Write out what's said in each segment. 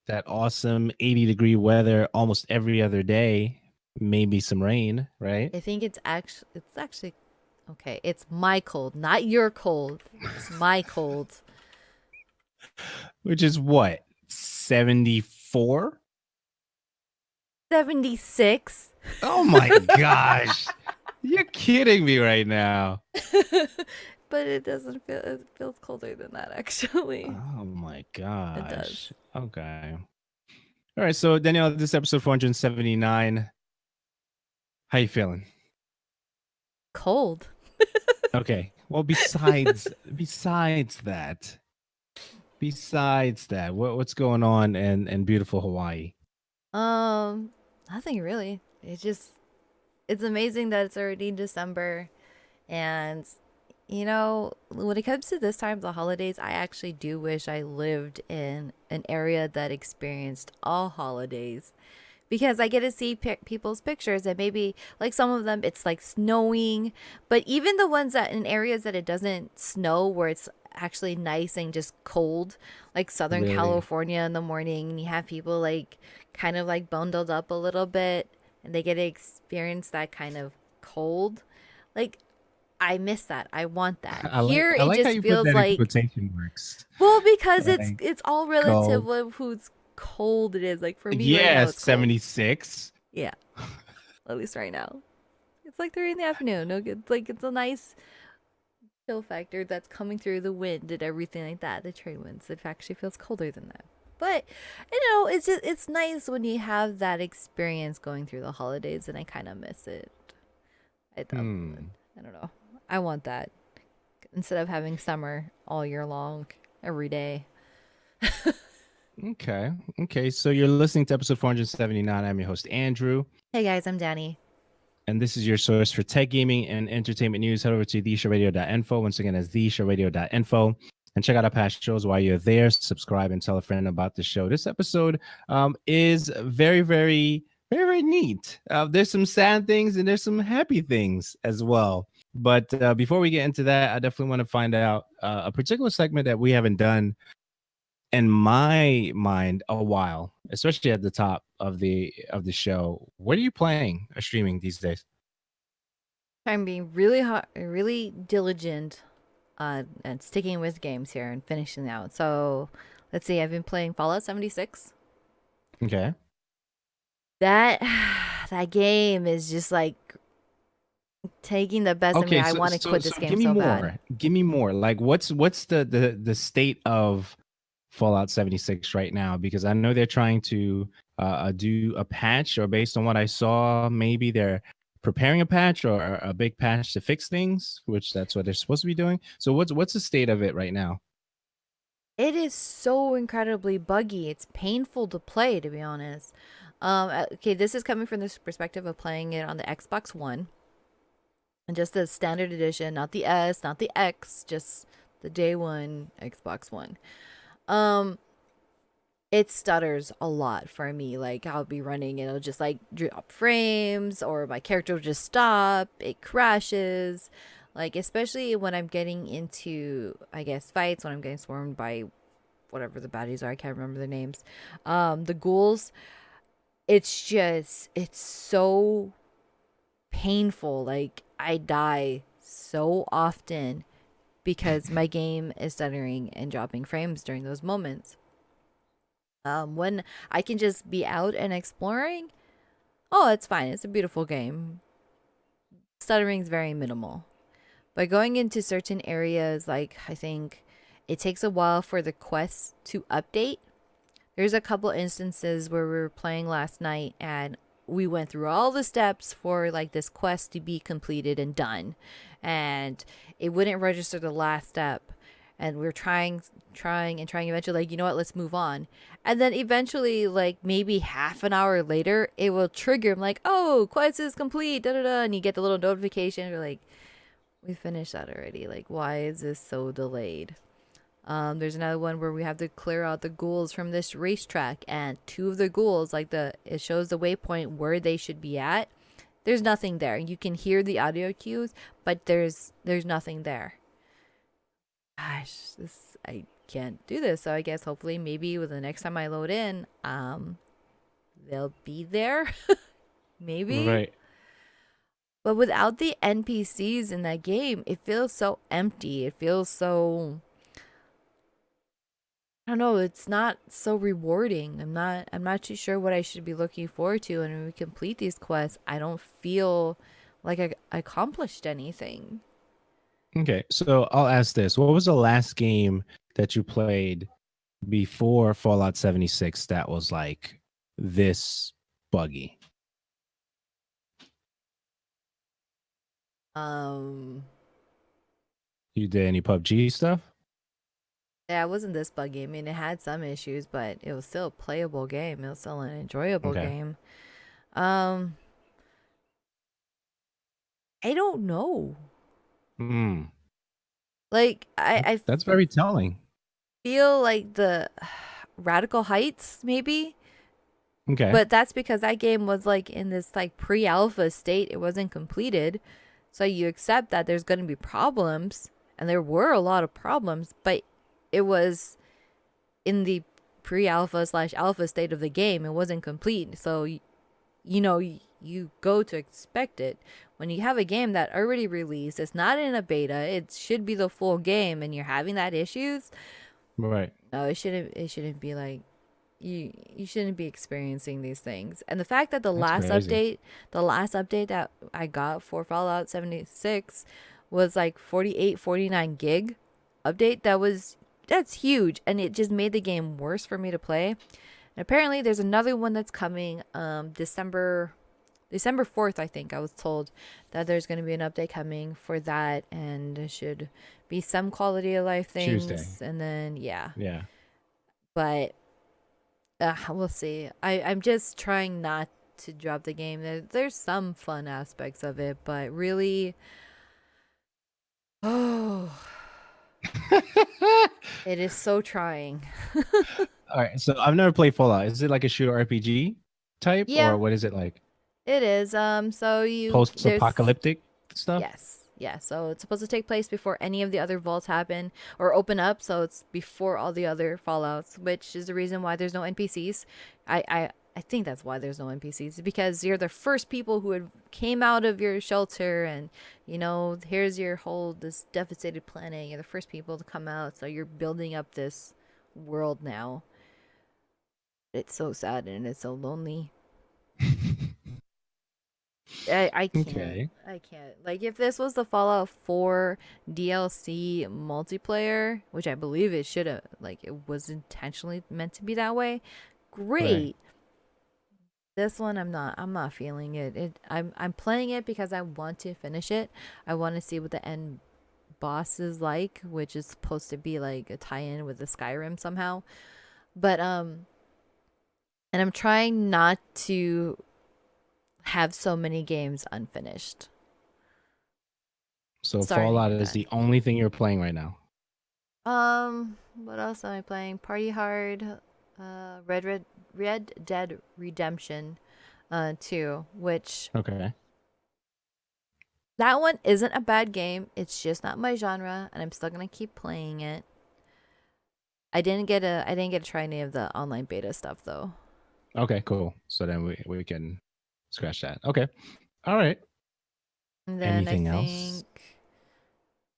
that awesome 80-degree weather almost every other day, maybe some rain, right? I think it's actually okay. It's my cold, not your cold. It's my cold. Which is what? 74? 76. Oh my gosh. You're kidding me right now. But it doesn't feel it feels colder than that actually. Oh my It does. gosh. Okay. All right, so Danielle, this is episode 479. How you feeling? Cold. Okay. Well, besides that, what's going on in beautiful Hawaii? Um, Nothing really. It's amazing that it's already December. And when it comes to this time of the holidays, I actually do wish I lived in an area that experienced all holidays because I get to see people's pictures and maybe like some of them it's like snowing, but even the ones that in areas that it doesn't snow where it's actually nice and just cold, like Southern Really? California in the morning, and you have people like kind of like bundled up a little bit and they get to experience that kind of cold. Like I miss that. I want that. I like Here I it like how just you put feels that in like, quotation marks. well, because it's Like it's all relative go. of who's cold it is. Like for me right Yeah, now it's cold. 76. Yeah, at least right now. It's like 3 in the afternoon. No good. Like it's a nice chill factor that's coming through the wind and everything like that. The trade winds. It actually feels colder than that. But it's nice when you have that experience going through the holidays, and I kind of miss it. Hmm. I don't know. I want that instead of having summer all year long, every day. Okay. Okay. So you're listening to episode 479. I'm your host, Andrew. Hey guys, I'm Danny. And this is your source for tech gaming and entertainment news. Head over to theshowradio.info. Once again, that's theshowradio.info. And check out our past shows while you're there. Subscribe and tell a friend about the show. This episode is very, very, very, very neat. There's some sad things and there's some happy things as well. But before we get into that, I definitely want to find out a particular segment that we haven't done in my mind a while, especially at the top of the show. What are you playing or streaming these days? I'm being really hot, really diligent, and sticking with games here and finishing out. So, let's see. I've been playing Fallout 76. Okay. That that game is just like taking the best of me. Okay, I so want to so quit so this game give me so bad. more. Give me more. Like what's the state of Fallout 76 right now? Because I know they're trying to do a patch, or based on what I saw, maybe they're preparing a patch or a big patch to fix things, which that's what they're supposed to be doing. So what's the state of it right now? It is so incredibly buggy. It's painful to play, to be honest. Okay, this is coming from this perspective of playing it on the Xbox One. And just the standard edition, not the S, not the X, just the day one Xbox One. Um, it stutters a lot for me. Like I'll be running and it'll just like drop frames, or my character will just stop. It crashes. Like especially when I'm getting into, I guess, fights, when I'm getting swarmed by whatever the baddies are. I can't remember their names. The ghouls. It's so painful. Like I die so often because my game is stuttering and dropping frames during those moments. When I can just be out and exploring, oh, it's fine. It's a beautiful game. Stuttering's very minimal. But going into certain areas, like I think it takes a while for the quests to update. There's a couple instances where we were playing last night and we went through all the steps for like this quest to be completed and done, and it wouldn't register the last step, and we are trying eventually, like, you know what, let's move on. And then eventually, like maybe half an hour later, it will trigger. I'm like, oh, quest is complete, da da da, and you get the little notification. You're like, we finished that already. Like, why is this so delayed? There's another one where we have to clear out the ghouls from this racetrack, and two of the ghouls, like it shows the waypoint where they should be at. There's nothing there. You can hear the audio cues, but there's nothing there. Gosh, this I can't do this. So I guess hopefully maybe with the next time I load in, they'll be there. Maybe. Right. But without the NPCs in that game, it feels so empty. It feels so, I don't know, it's not so rewarding. I'm not too sure what I should be looking forward to, and when we complete these quests, I don't feel like I accomplished anything. Okay. So I'll ask this. What was the last game that you played before Fallout 76 that was like this buggy? Um You did any PUBG stuff? yeah, it wasn't this buggy. I mean, it had some issues, but it was still a playable game. It was still an enjoyable Okay. game. Um I don't know. Mm, Like I that's very telling. feel like the Radical Heights maybe. Okay. But that's because that game was like in this like pre-alpha state. It wasn't completed. So you accept that there's going to be problems, and there were a lot of problems, but it was in the pre-alpha slash alpha state of the game. It wasn't complete. So you go to expect it. When you have a game that already released, it's not in a beta, it should be the full game, and you're having that issues. Right. No, it shouldn't be like you shouldn't be experiencing these things. And the fact that That's crazy. the last update that I got for Fallout 76 was like 48, 49 gig update, that's huge, and it just made the game worse for me to play. And apparently there's another one that's coming December 4th, I think. I was told that there's going to be an update coming for that, and there should be some quality of life Tuesday. things, and then yeah. Yeah. But we'll see. I'm just trying not to drop the game. There's some fun aspects of it, but really, oh, it is so trying. All right. So I've never played Fallout. Is it like a shooter RPG type, or Yeah, what is it like? it is. So there's Post-apocalyptic stuff? yes, yeah. So it's supposed to take place before any of the other vaults happen or open up. So it's before all the other Fallouts, which is the reason why there's no NPCs. I think that's why there's no NPCs, because you're the first people who had came out of your shelter, and here's your whole this devastated planet. You're the first people to come out, so you're building up this world now. It's so sad and it's so lonely. I can't. Okay. I can't. Like, if this was the Fallout 4 DLC multiplayer, which I believe it should have, like, it was intentionally meant to be that way, Right. great. This one, I'm not feeling it. I'm playing it because I want to finish it. I want to see what the end boss is like, which is supposed to be like a tie-in with the Skyrim somehow. But and I'm trying not to have so many games unfinished. So Starting Fallout with is that. the only thing you're playing right now. What else am I playing? Party Hard, Red Dead Redemption, 2, which Okay. that one isn't a bad game. It's just not my genre, and I'm still gonna keep playing it. I didn't get to try any of the online beta stuff though. Okay, cool. So then we can scratch that. Okay. All right. And then I Anything else?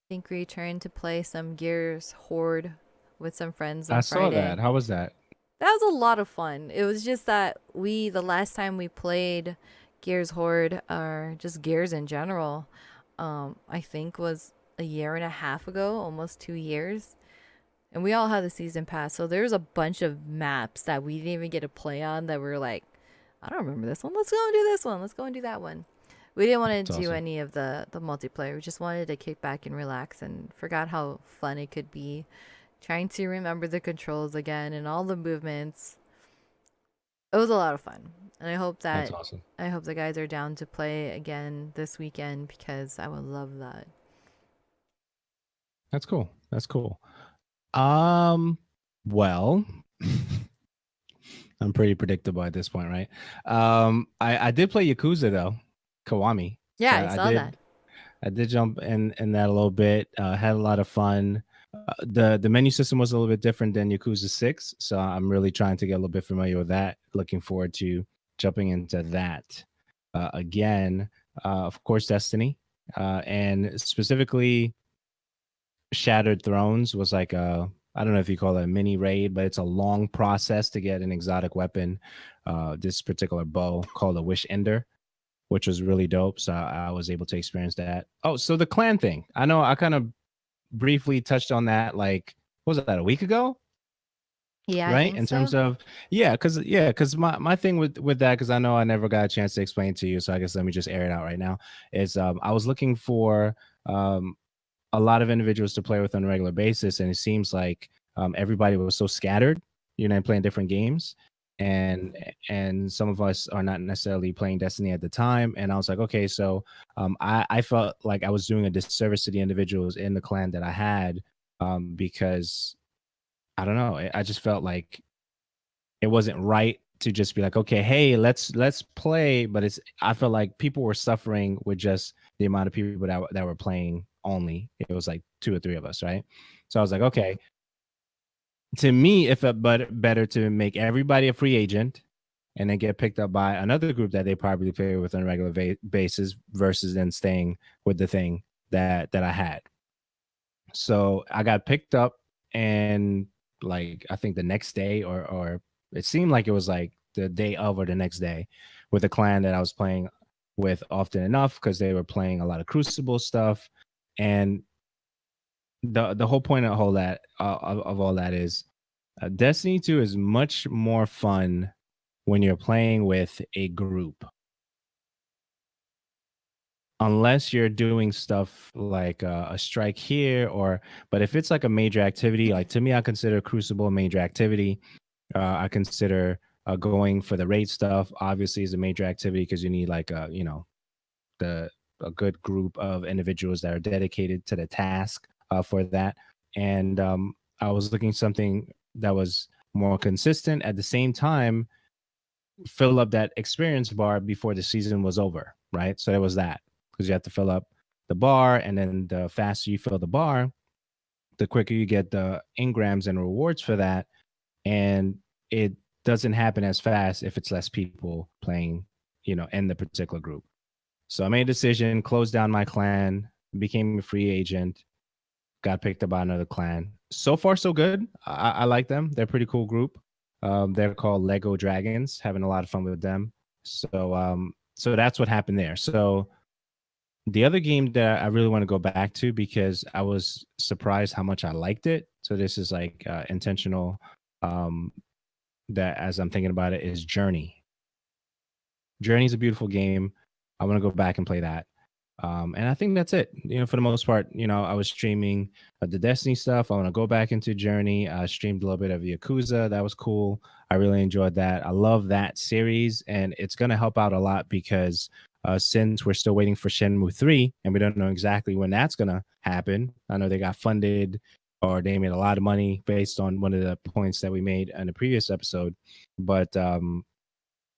think we returned to play some Gears Horde with some friends I on saw Friday. that. How was that? That was a lot of fun. It was just that the last time we played Gears Horde, or just Gears in general, I think was a year and a half ago, almost 2 years. And we all had the season pass. So there's a bunch of maps that we didn't even get to play on that we were like, I don't remember this one. Let's go and do this one. Let's go and do that one. We didn't want That's to do awesome. any of the multiplayer. We just wanted to kick back and relax, and forgot how fun it could be trying to remember the controls again and all the movements. It was a lot of fun. And That's awesome. I hope the guys are down to play again this weekend, because I would love that. That's cool. That's cool. Um, well, I'm pretty predictable at this point, right? I did play Yakuza though, Kiwami. Yeah, So I saw that. I did jump in that a little bit. Had a lot of fun. The menu system was a little bit different than Yakuza 6, so I'm really trying to get a little bit familiar with that. Looking forward to jumping into that again. Of course, Destiny, and specifically Shattered Thrones was like a, I don't know if you call it a mini raid, but it's a long process to get an exotic weapon. This particular bow called a Wish Ender, which was really dope. So I was able to experience that. Oh, so the clan thing. I know I kind of briefly touched on that. Like, what was that, a week ago? Yeah, I Right, think in terms so. of, because my thing with that, because I know I never got a chance to explain to you, so I guess let me just air it out right now. Is I was looking for um a lot of individuals to play with on a regular basis, and it seems like everybody was so scattered, playing different games, and and some of us are not necessarily playing Destiny at the time. And I was like, okay, so I felt like I was doing a disservice to the individuals in the clan that I had, because I don't know, I just felt like it wasn't right to just be like, okay, hey, let's play. But it's, I felt like people were suffering with just the amount of people that were playing only. It was like two or three of us, right? So I was like, okay, to me, it felt better to make everybody a free agent and then get picked up by another group that they probably play with on a regular basis versus then staying with the thing that I had. So I got picked up, and like I think the next day, or it seemed like it was like the day of or the next day, with a clan that I was playing with often enough, because they were playing a lot of Crucible stuff. And the whole point of all that, of all that is, Destiny 2 is much more fun when you're playing with a group, unless you're doing stuff like a strike here, or but if it's like a major activity, like to me, I consider Crucible a major activity. I consider going for the raid stuff obviously is a major activity, because you need like the a good group of individuals that are dedicated to the task for that. And I was looking something that was more consistent, at the same time fill up that experience bar before the season was over, right? So it was that, because you have to fill up the bar, and then the faster you fill the bar, the quicker you get the engrams and rewards for that. And it doesn't happen as fast if it's less people playing, in the particular group. So I made a decision, closed down my clan, became a free agent, got picked up by another clan. So far, so good. I like them. They're a pretty cool group. They're called Lego Dragons. Having a lot of fun with them. So that's what happened there. So the other game that I really want to go back to, because I was surprised how much I liked it. So this is like intentional. Um, that as I'm thinking about it, is Journey. Journey's a beautiful game. I want to go back and play that. And I think that's it. For the most part, I was streaming the Destiny stuff. I want to go back into Journey. I streamed a little bit of Yakuza. That was cool. I really enjoyed that. I love that series, and it's going to help out a lot, because since we're still waiting for Shenmue 3, and we don't know exactly when that's going to happen. I know they got funded, or they made a lot of money based on one of the points that we made in the previous episode. But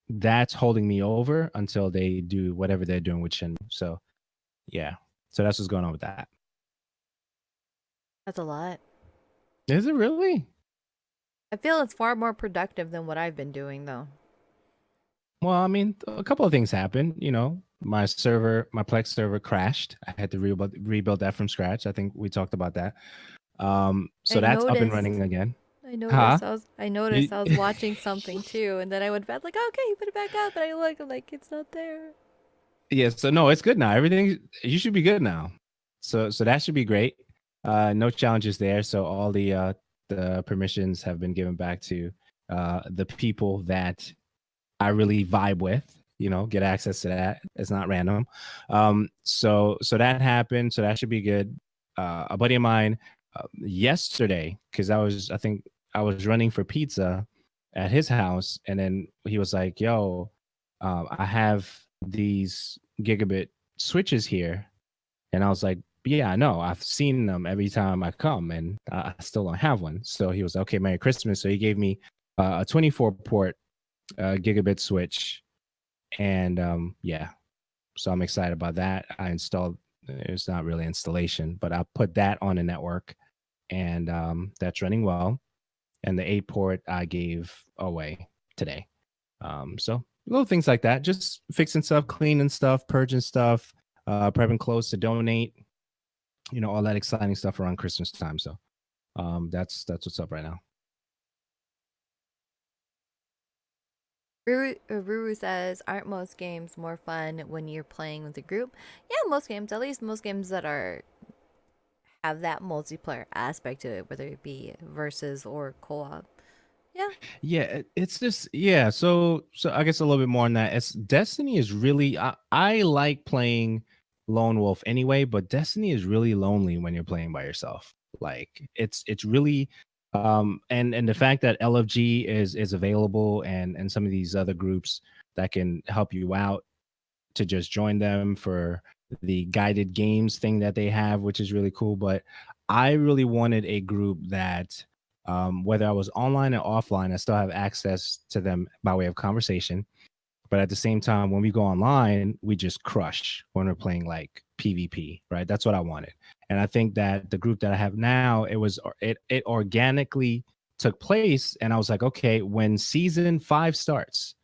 that's holding me over until they do whatever they're doing with Shenmue. So yeah. So that's what's going on with that. That's a lot. Is it really? I feel it's far more productive than what I've been doing, though. Well, I mean, a couple of things happened. My server, my Plex server crashed. I had to rebuild that from scratch. I think we talked about that. So I that's up and noticed. running again. I Huh? noticed. I noticed. You- I was watching something too, and then I went back like, okay, put it back up. And I look, I'm like, it's not there. yeah. So no, it's good now. Everything, you should be good now. So that should be great. No challenges there. So all the permissions have been given back to the people that I really vibe with, get access to that. It's not random. So that happened. So that should be good. A buddy of mine yesterday, because I think I was running for pizza at his house, and then he was like, "Yo, I have these gigabit switches here," and I was like, "Yeah, I know. I've seen them every time I come, and I still don't have one." So he was, "Okay, Merry Christmas." So he gave me a 24 port gigabit switch, and yeah, so I'm excited about that. I installed, it's not really installation, but I put that on the network, and that's running well. And the 8 port I gave away today. So little things like that, just fixing stuff, cleaning stuff, purging stuff, prepping clothes to donate, all that exciting stuff around Christmas time. So that's what's up right now. Ruru says, aren't most games more fun when you're playing with a group? Yeah, most games, at least most games that have that multiplayer aspect to it, whether it be versus or co-op. Yeah. Yeah, it's just yeah. So I guess a little bit more on that. It's Destiny is really I like playing lone wolf anyway, but Destiny is really lonely when you're playing by yourself. Like it's really and the fact that LFG is available and some of these other groups that can help you out to just join them for the guided games thing that they have, which is really cool. But I really wanted a group that, whether I was online or offline, I still have access to them by way of conversation. But at the same time, when we go online, we just crush when we're playing like PvP, right? That's what I wanted. And I think that the group that I have now, it organically took place. And I was like, okay, when season 5 starts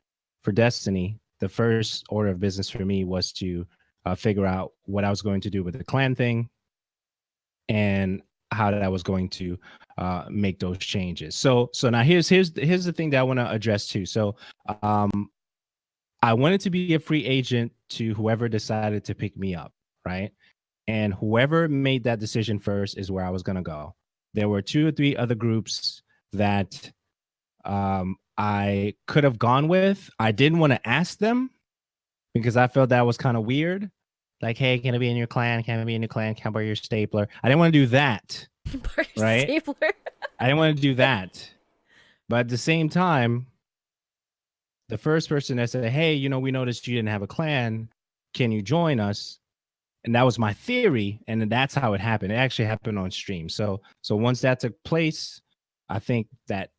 for Destiny, the first order of business for me was to figure out what I was going to do with the clan thing and how that I was going to make those changes. So now here's the thing that I want to address too. So I wanted to be a free agent to whoever decided to pick me up, right? And whoever made that decision first is where I was going to go. There were 2 or 3 other groups that I could have gone with. I didn't want to ask them because I felt that was kind of weird. Like, hey, can I be in your clan? Can I be in your clan? Can I borrow your stapler? I didn't want to do that. Right? Stapler. I didn't want to do that. But at the same time, the first person that said, hey, we noticed you didn't have a clan. Can you join us? And that was my theory. And that's how it happened. It actually happened on stream. So once that took place, I think that,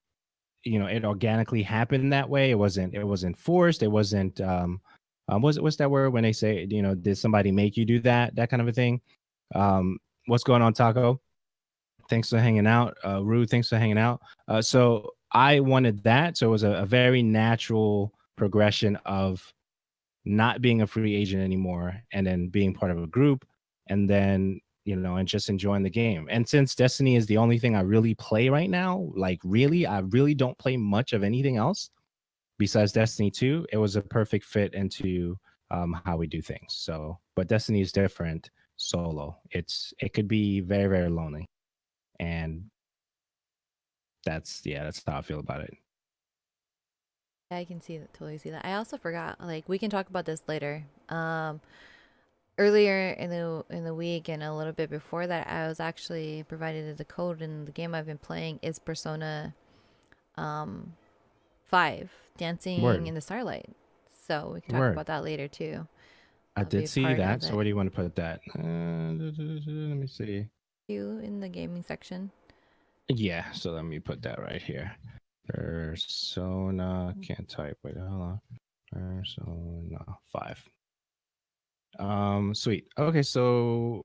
it organically happened that way. It wasn't forced. It wasn't, what's that word when they say, did somebody make you do that kind of a thing? What's going on, Taco? Thanks for hanging out. Rue, thanks for hanging out. So I wanted that. So it was a very natural progression of not being a free agent anymore and then being part of a group and then, and just enjoying the game. And since Destiny is the only thing I really play right now, like really, I really don't play much of anything else besides Destiny 2. It was a perfect fit into how we do things. So, but Destiny is different solo. It could be very, very lonely. And that's how I feel about it. I can totally see that. I also forgot, like, we can talk about this later. Earlier in the week and a little bit before that, I was actually provided the code, and the game I've been playing is Persona 5, Dancing Word. in the Starlight. So we can talk Word. about that later too. I did see that. So where do you want to put that? Let me see. You in the gaming section. Yeah, so let me put that right here. Persona, can't type. Wait, hold on. Persona 5. Sweet. Okay, so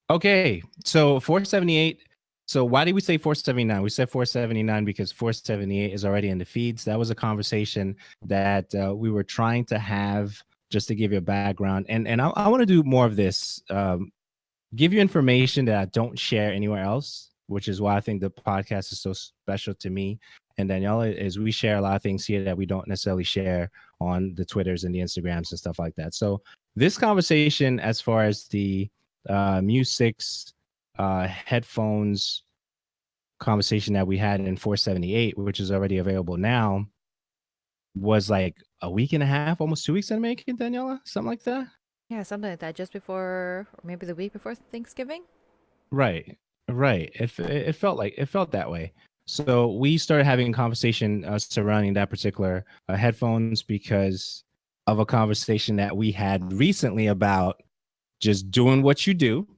478. So why did we say 479? We said 479 because 478 is already in the feeds. That was a conversation that we were trying to have, just to give you a background. And I want to do more of this. Give you information that I don't share anywhere else, which is why I think the podcast is so special to me and Daniela, is we share a lot of things here that we don't necessarily share on the Twitters and the Instagrams and stuff like that. So this conversation, as far as the Mu6 headphones conversation that we had in 478, which is already available now, was like a week and a half, almost 2 weeks in the making, Daniela, something like that. Yeah, something like that. Just before, or maybe the week before Thanksgiving. Right. It felt that way. So we started having a conversation surrounding that particular headphones because of a conversation that we had recently about just doing what you do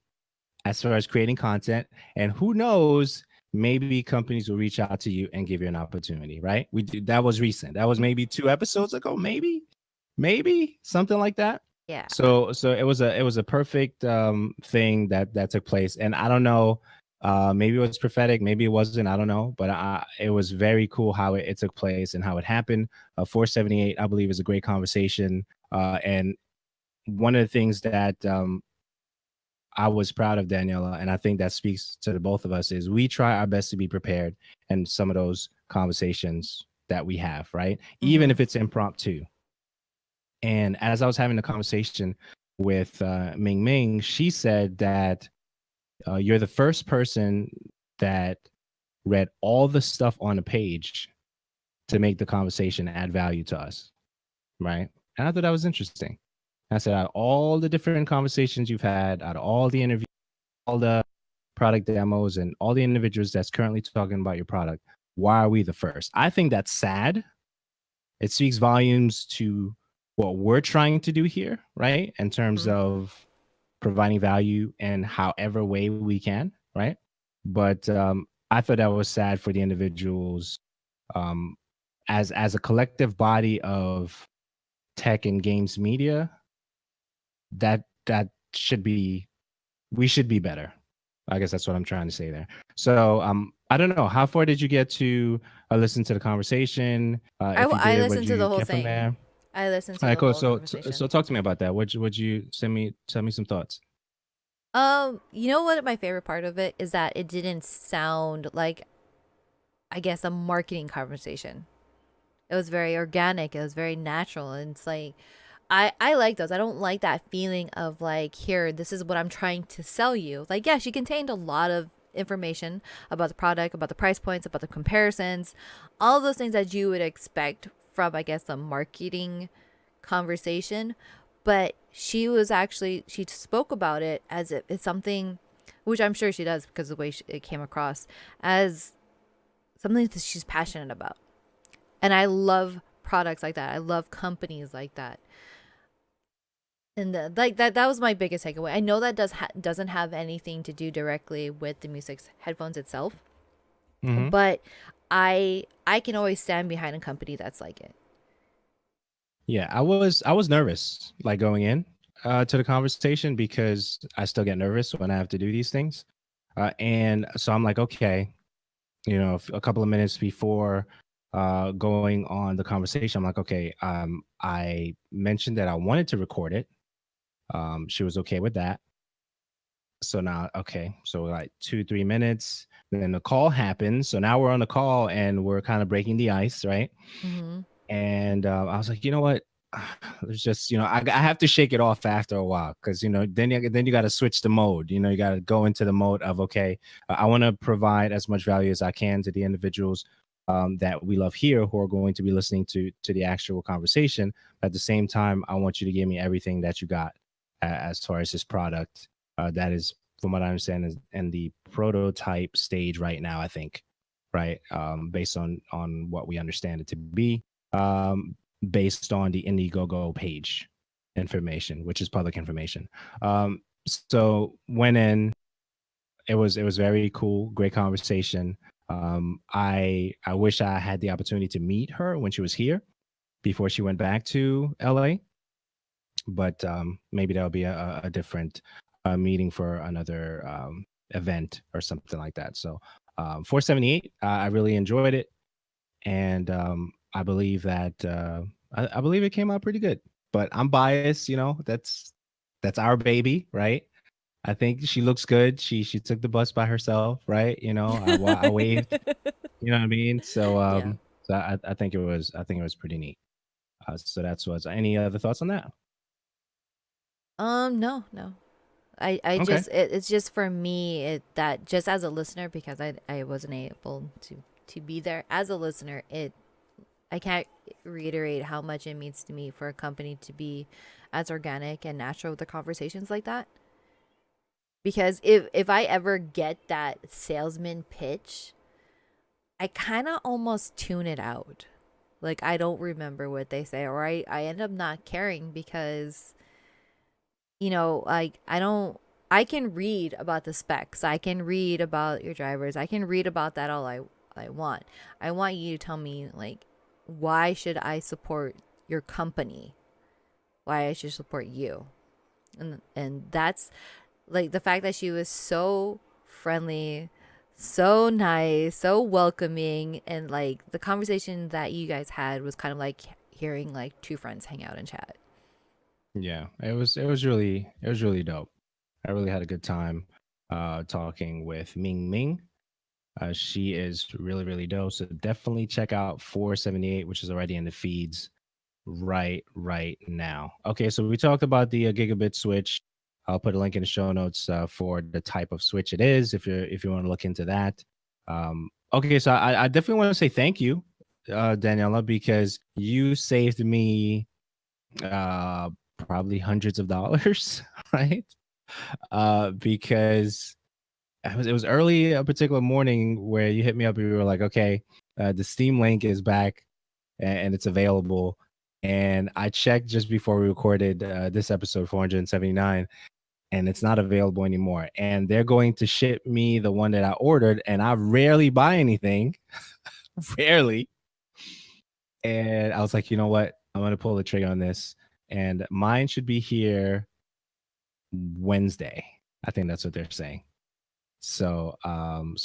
as far as creating content. And who knows, maybe companies will reach out to you and give you an opportunity, right? That was recent. That was maybe 2 episodes ago, maybe something like that. Yeah. So it was a perfect thing that took place. And I don't know, Maybe it was prophetic, maybe it wasn't. I don't know, but it was very cool how it took place and how it happened. 478, I believe, is a great conversation. And one of the things that I was proud of Daniela, and I think that speaks to the both of us, is we try our best to be prepared in some of those conversations that we have, right? Even Mm-hmm. if it's impromptu. And as I was having the conversation with Ming Ming, she said that you're the first person that read all the stuff on the page to make the conversation add value to us, right? And I thought that was interesting. I said, out of all the different conversations you've had, out of all the interviews, all the product demos, and all the individuals that's currently talking about your product, why are we the first? I think that's sad. It speaks volumes to what we're trying to do here, right? In terms Mm-hmm. of providing value in however way we can, right? But I thought that was sad for the individuals, um, as a collective body of tech and games media. That should be, we should be better. I guess that's what I'm trying to say there. So I don't know, how far did you get to listen to the conversation? If you I did, what listened did to the you whole get from thing. there? I listened All to right, the cool. whole So conversation. talk to me about that. Would you send me some thoughts? You know what my favorite part of it is that it didn't sound like, I guess, a marketing conversation. It was very organic. It was very natural. And it's like, I like those. I don't like that feeling of like, here, this is what I'm trying to sell you. Like, yeah, she contained a lot of information about the product, about the price points, about the comparisons, all of those things that you would expect from, I guess, a marketing conversation. But she spoke about it as if it's something, which I'm sure she does because of the way it came across, as something that she's passionate about. And I love products like that. I love companies like that. And like that was my biggest takeaway. I know that doesn't have anything to do directly with the music's headphones itself, Hmm. but I can always stand behind a company that's like it. Yeah, I was nervous like going in to the conversation because I still get nervous when I have to do these things. And so I'm like, okay, a couple of minutes before going on the conversation, I'm like, okay, I mentioned that I wanted to record it. She was okay with that. So now, okay, so like 2, 3 minutes, then the call happens. So now we're on the call and we're kind of breaking the ice, right? Mm-hmm. And I was like, you know what? There's just, I have to shake it off after a while because, then you got to switch the mode. You got to go into the mode of, okay, I want to provide as much value as I can to the individuals that we love here who are going to be listening to the actual conversation. But at the same time, I want you to give me everything that you got as far as this product that is, from what I understand, is in the prototype stage right now, I think, right? Based on what we understand it to be. Um, Based on the Indiegogo page information, which is public information. So went in. It was very cool, great conversation. I wish I had the opportunity to meet her when she was here before she went back to LA, but maybe that'll be a different meeting for another event or something like that. So 478, I really enjoyed it, and I believe that I believe it came out pretty good. But I'm biased, that's our baby, right? I think she looks good. She took the bus by herself, right? I waved, you know what I mean? So Yeah. I think it was pretty neat. So that's what's any other thoughts on that? No, no. I Okay. just it's just for me that just as a listener, because I wasn't able to be there as a listener, I can't reiterate how much it means to me for a company to be as organic and natural with the conversations like that. Because if I ever get that salesman pitch, I kind of almost tune it out. Like I don't remember what they say, or I end up not caring because like I don't. I can read about the specs. I can read about your drivers. I can read about that all I want. I want you to tell me like why should I support your company? Why I should support you? And that's like the fact that she was so friendly, so nice, so welcoming, and like the conversation that you guys had was kind of like hearing like two friends hang out and chat. Yeah, it was really dope. I really had a good time talking with Ming Ming. She is really dope. So definitely check out 478, which is already in the feeds right now. Okay, so we talked about the gigabit switch. I'll put a link in the show notes for the type of switch it is if you want to look into that. Okay, so I definitely want to say thank you, Daniela, because you saved me uh, probably hundreds of dollars, right? Because it was early a particular morning where you hit me up and you were like, okay, the Steam link is back and it's available. And I checked just before we recorded this episode 479, and it's not available anymore. And they're going to ship me the one that I ordered, and I rarely buy anything, rarely. And I was like, you know what? I'm gonna pull the trigger on this, and mine should be here Wednesday. I think that's what they're saying. So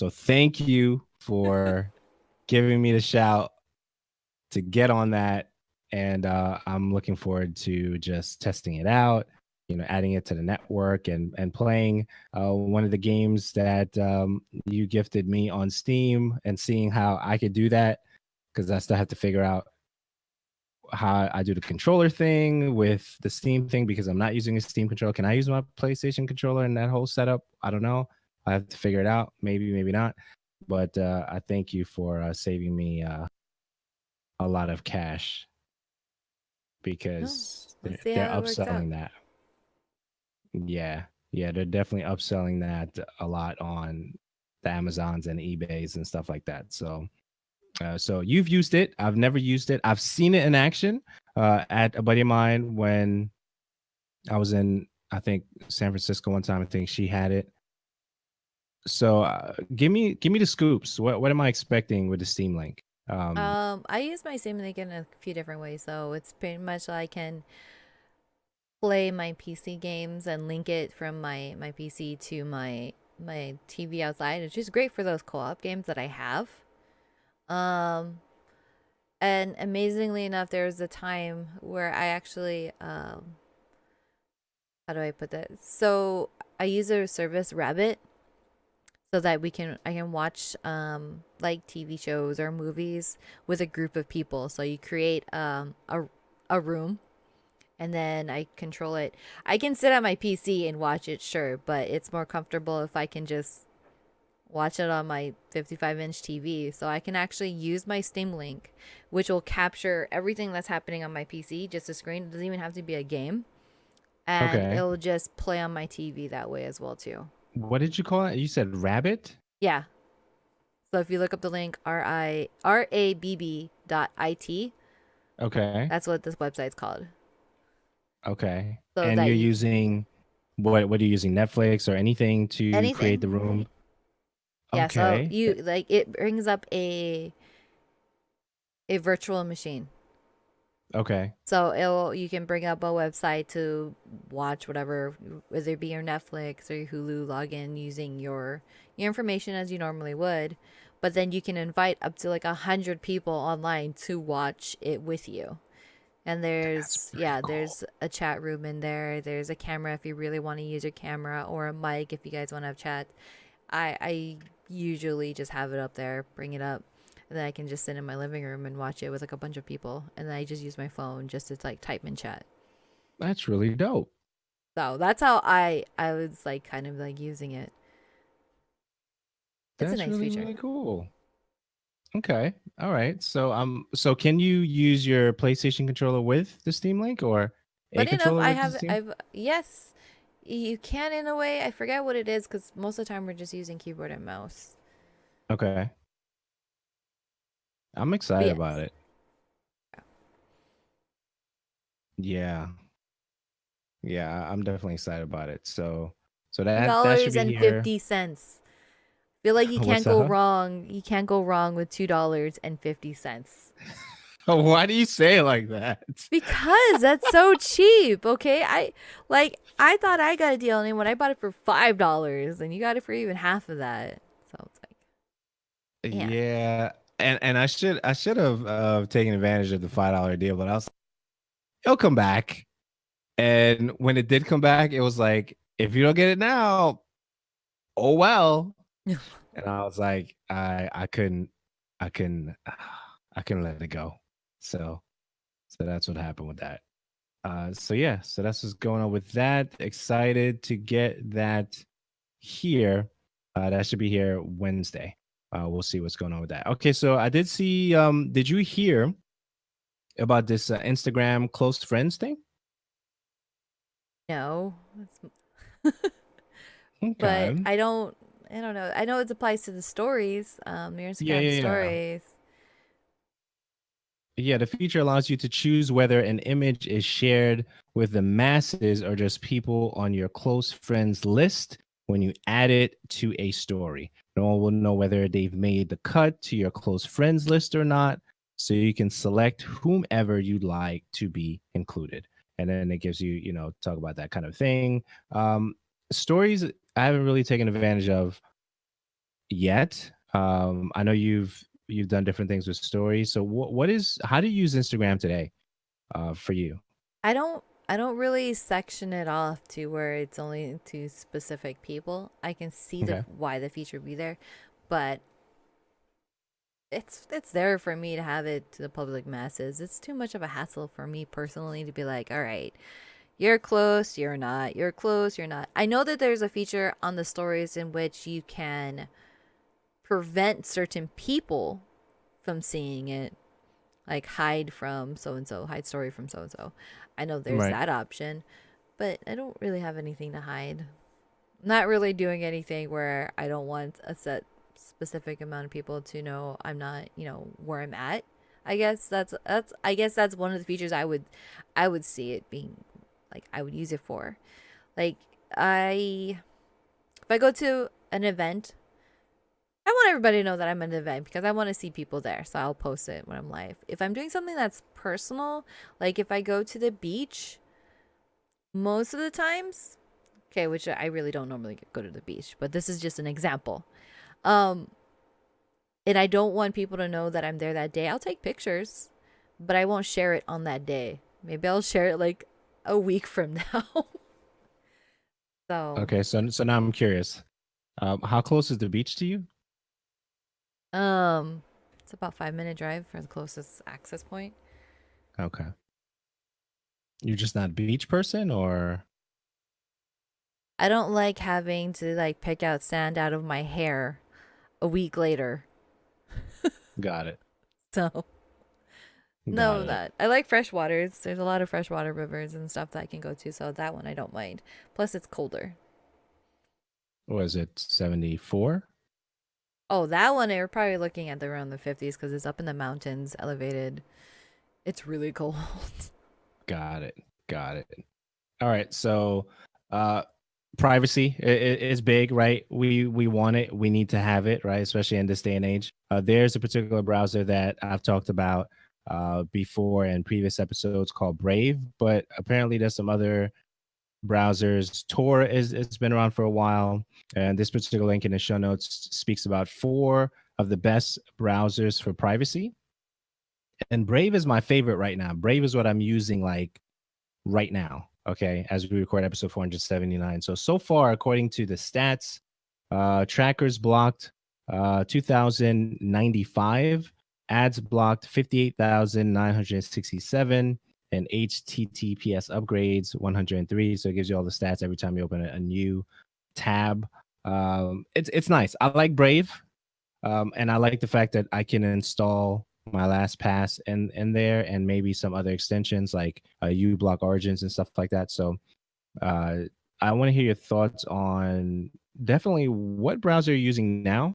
thank you for giving me the shout to get on that. And I'm looking forward to just testing it out, adding it to the network and playing one of the games that you gifted me on Steam and seeing how I could do that, because I still have to figure out how I do the controller thing with the Steam thing, because I'm not using a Steam controller. Can I use my PlayStation controller in that whole setup? I don't know. I have to figure it out. Maybe not. But I thank you for saving me a lot of cash, No, because we'll they're, see they're how it works out. upselling that. Yeah, they're definitely upselling that a lot on the Amazons and eBays and stuff like that. So you've used it. I've never used it. I've seen it in action at a buddy of mine when I was in, I think, San Francisco one time. I think she had it. So give me the scoops. What am I expecting with the Steam Link? I use my Steam Link in a few different ways, so it's pretty much I can play my PC games and link it from my PC to my TV outside, which is great for those co-op games that I have. Um, and amazingly enough, there was a time where I actually how do I put that? So I use a service Rabbit so that I can watch like TV shows or movies with a group of people. So you create a room and then I control it. I can sit on my PC and watch it, sure, but it's more comfortable if I can just watch it on my 55-inch TV. So I can actually use my Steam Link, which will capture everything that's happening on my PC, just a screen. It doesn't even have to be a game. And Okay. it'll just play on my TV that way as well too. What did you call it? You said Rabbit? Yeah. So if you look up the link RABB.IT, Okay. that's what this website's called. Okay. So And that you're you using what are you using, Netflix or anything to create the anything. room? Yeah, so Okay. you like it brings up a virtual machine. Okay. So it'll you can bring up a website to watch whatever, whether it be your Netflix or your Hulu login using your information as you normally would, but then you can invite up to like 100 people online to watch it with you. And That's there's pretty yeah, cool. there's a chat room in there. There's a camera if you really want to use your camera, or a mic if you guys want to have chat. I usually just have it up there, bring it up, and then I can just sit in my living room and watch it with like a bunch of people. And then I just use my phone just to like type in chat. That's really dope. So that's how I was like kind of like using it. It's a That's nice feature. really cool. Okay. All right. So can you use your PlayStation controller with the Steam Link, or a Funny enough, controller with the Steam? I've yes, you can in a way. I forget what it is because most of the time we're just using keyboard and mouse. Okay. I'm But excited about yes, it. Yeah. Yeah, I'm definitely excited about it. So that should dollars be and here. 50 cents. Feel like you What's can't go up? wrong. You can't go wrong with $2.50. Why do you say it like that? Because that's so cheap, okay? I thought I got a deal and when I bought it for $5 and you got it for even half of that. So it's like, yeah. Yeah, and I should have taken advantage of the $5 deal, but I was it'll come back. And when it did come back, it was like, if you don't get it now, oh well. And I was like, I couldn't, I couldn't let it go. So, so that's what happened with that. So yeah, so that's what's going on with that. Excited to get that here. That should be here Wednesday. We'll see what's going on with that. Okay, so I did see. Did you hear about this Instagram close friends thing? No. But Okay. I don't know. I know it applies to the stories, your Yeah, Instagram yeah, yeah. stories. Yeah, the feature allows you to choose whether an image is shared with the masses or just people on your close friends list when you add it to a story. No one will know whether they've made the cut to your close friends list or not. So you can select whomever you'd like to be included. And then it gives you, talk about that kind of thing. Stories I haven't really taken advantage of yet. I know you've done different things with stories. So what is how do you use Instagram today for you? I don't really section it off to where it's only to specific people. I can see the Okay. why the feature be there, but it's there for me to have it to the public masses. It's too much of a hassle for me personally to be like, all right, you're close, you're not. You're close, you're not. I know that there's a feature on the stories in which you can prevent certain people from seeing it, like hide from so and so, hide story from so and so. I know there's Right. that option, but I don't really have anything to hide. Not really doing anything where I don't want a set specific amount of people to know I'm not, where I'm at. I guess that's one of the features I would see it being like I would use it for. Like I if I go to an event, I want everybody to know that I'm at an event because I want to see people there. So I'll post it when I'm live. If I'm doing something that's personal, like if I go to the beach, most of the times, okay, which I really don't normally go to the beach, but this is just an example. Um, and I don't want people to know that I'm there that day. I'll take pictures, but I won't share it on that day. Maybe I'll share it like a week from now. So, Okay. So now I'm curious. How close is the beach to you? um, it's about 5 minute drive for the closest access point. Okay. You're just not a beach person, or I don't like having to like pick out sand out of my hair a week later. got it. So Got no, it. that I like fresh waters. There's a lot of freshwater rivers and stuff that I can go to, so that one I don't mind. Plus, it's colder. Was it 74? Oh, that one you're probably looking at around the 50s because it's up in the mountains, elevated. It's really cold. Got it. Got it. All right. So, uh, privacy is big, right? We want it. We need to have it, right? Especially in this day and age. There's a particular browser that I've talked about before in previous episodes called Brave, but apparently there's some other browsers. Tor is it's been around for a while, and this particular link in the show notes speaks about four of the best browsers for privacy. And Brave is my favorite right now. Brave is what I'm using like right now. Okay, as we record episode 479. So far, according to the stats, trackers blocked 2,095, ads blocked 58,967, and HTTPS upgrades 103. So it gives you all the stats every time you open a new tab. It's nice. I like Brave. And I like the fact that I can install my LastPass in there and maybe some other extensions like uBlock Origins and stuff like that. So uh, I want to hear your thoughts on definitely what browser you're using now.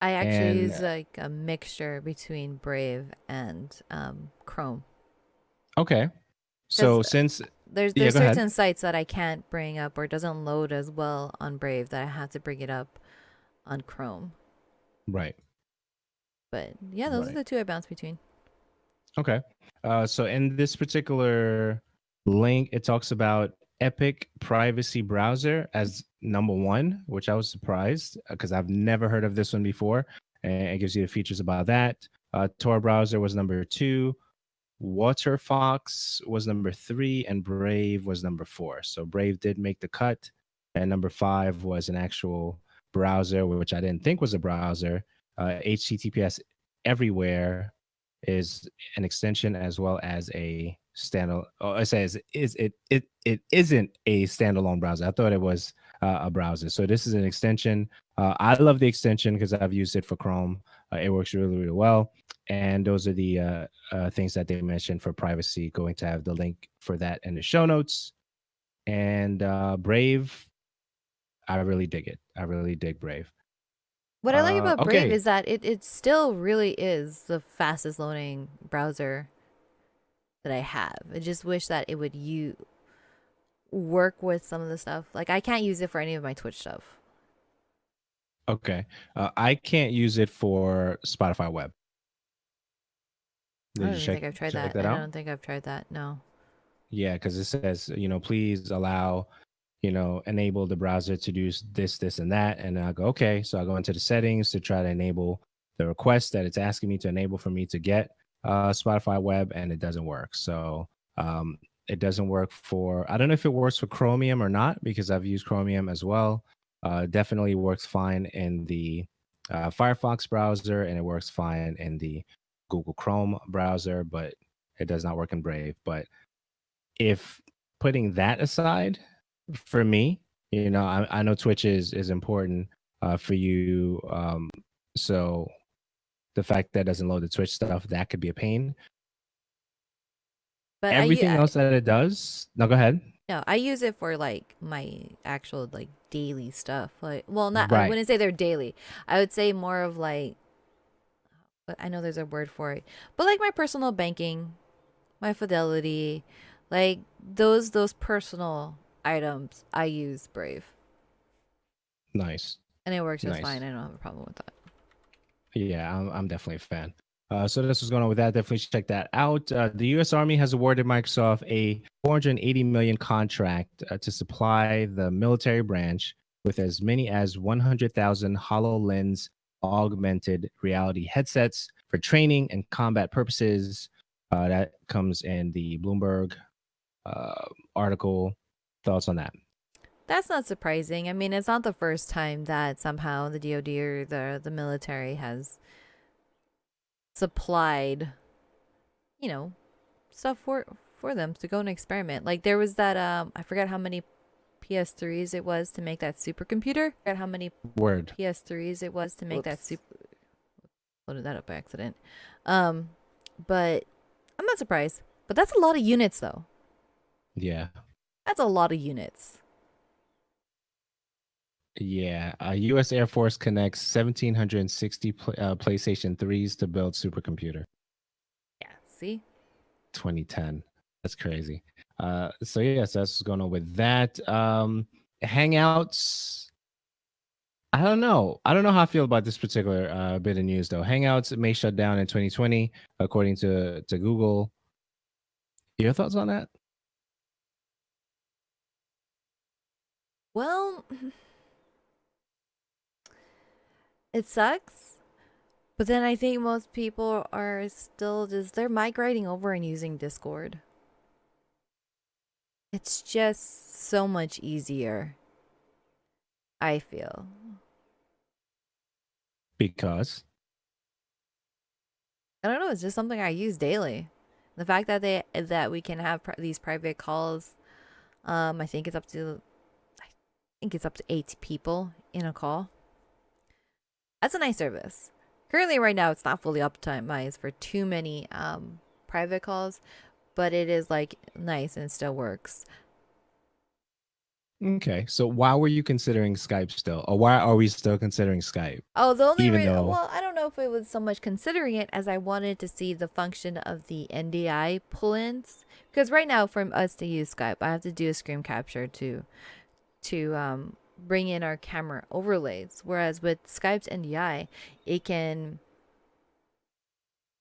I actually And use like a mixture between Brave and Chrome okay, because so since yeah, there's go ahead. certain sites that I can't bring up or it doesn't load as well on Brave that I have to bring it up on Chrome. Right, But yeah, those are right. the two I bounce between. Okay. So in this particular link, it talks about Epic Privacy Browser as number one, which I was surprised because I've never heard of this one before. And it gives you the features about that. Tor browser was number two. Waterfox was number three, and Brave was number four. So Brave did make the cut, and number five was an actual browser, which I didn't think was a browser. HTTPS everywhere is an extension as well as a standalone. Oh, it says it isn't a standalone browser. I thought it was a browser. So this is an extension. I love the extension because I've used it for Chrome. It works really really well. And those are the things that they mentioned for privacy. Going to have the link for that in the show notes. And Brave, I really dig it. I really dig Brave. What I like about Brave Okay. is that it still really is the fastest loading browser that I have. I just wish that it would work with some of the stuff. Like I can't use it for any of my Twitch stuff. Okay. I can't use it for Spotify Web. I Did don't you even think I've tried check that. that I out? don't think I've tried that. No. Yeah, because it says, please allow, enable the browser to do this, and that. And I go, okay. So I go into the settings to try to enable the request that it's asking me to enable for me to get Spotify Web, and it doesn't work. So it doesn't work for, I don't know if it works for Chromium or not, because I've used Chromium as well. Definitely works fine in the Firefox browser, and it works fine in the Google Chrome browser, but it does not work in Brave. But if putting that aside, for me, I know Twitch is important for you. So the fact that it doesn't load the Twitch stuff, that could be a pain. But Everything else that it does, no, go ahead. no, I use it for like my actual like daily stuff. Like, well, not I Right. wouldn't say they're daily. I would say more of like, but I know there's a word for it. But like my personal banking, my Fidelity, like those personal items, I use Brave, Nice. and it works just fine. Nice. I don't have a problem with that. Yeah, I'm definitely a fan. So that's what's going on with that. Definitely check that out. The U.S. Army has awarded Microsoft a 480 million contract to supply the military branch with as many as 100,000 HoloLens augmented reality headsets for training and combat purposes. That comes in the Bloomberg article. Thoughts on that? That's not surprising. I mean, it's not the first time that somehow the DoD or the military has supplied, you know, stuff for them to go and experiment. Like there was that I forgot how many PS3s it was to make that supercomputer. I forgot how many Word. PS3s it was to make that Whoops. super loaded that up by accident. Um but I'm not surprised. But that's a lot of units though. Yeah. That's a lot of units. Yeah, U.S. Air Force connects 1,760 PlayStation 3s to build supercomputer. Yeah, see? 2010. That's crazy. So yeah, so that's what's going on with that. Hangouts. I don't know. I don't know how I feel about this particular bit of news though. Hangouts may shut down in 2020, according to Google. Your thoughts on that? Well, it sucks. But then I think most people are still just they're migrating over and using Discord. It's just so much easier, I feel. Because I don't know, it's just something I use daily. The fact that we can have these private calls, I think it's up to 8 people in a call. That's a nice service. Currently right now it's not fully optimized for too many private calls, but it is like nice and it still works. okay, so why were you considering Skype still, or why are we still considering Skype? Oh, the only Even though, well, I don't know if it was so much considering it as I wanted to see the function of the NDI pull-ins. Because right now, for us to use Skype, I have to do a screen capture to bring in our camera overlays. Whereas with Skype's NDI, it can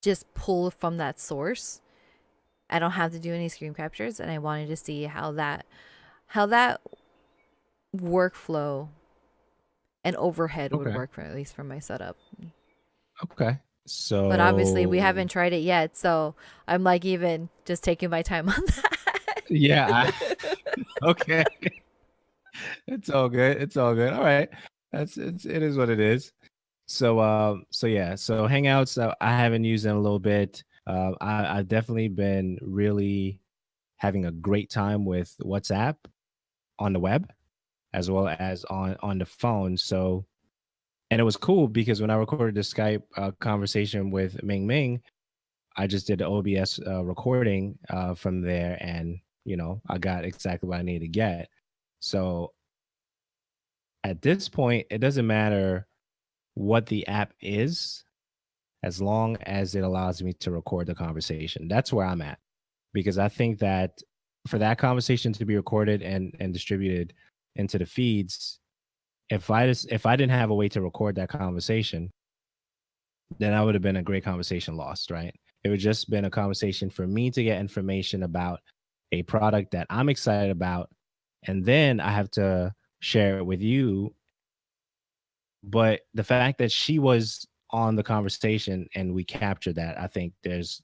just pull from that source. I don't have to do any screen captures, and I wanted to see how that workflow and overhead would Okay. work for at least for my setup. Okay. But obviously we So haven't tried it yet, so I'm like even just taking my time on yeah, that. okay. It's all good. It's all good. All right. It is what it is. So yeah, so Hangouts, I haven't used in a little bit. I've definitely been really having a great time with WhatsApp on the web as well as on the phone. So, and it was cool because when I recorded the Skype conversation with Ming Ming, I just did the OBS recording from there, and I got exactly what I needed to get. So at this point, it doesn't matter what the app is as long as it allows me to record the conversation. That's where I'm at, because I think that for that conversation to be recorded and distributed into the feeds, if I didn't have a way to record that conversation, then I would have been a great conversation lost, right? It would just been a conversation for me to get information about a product that I'm excited about, and then I have to share it with you. But the fact that she was on the conversation and we captured that, I think there's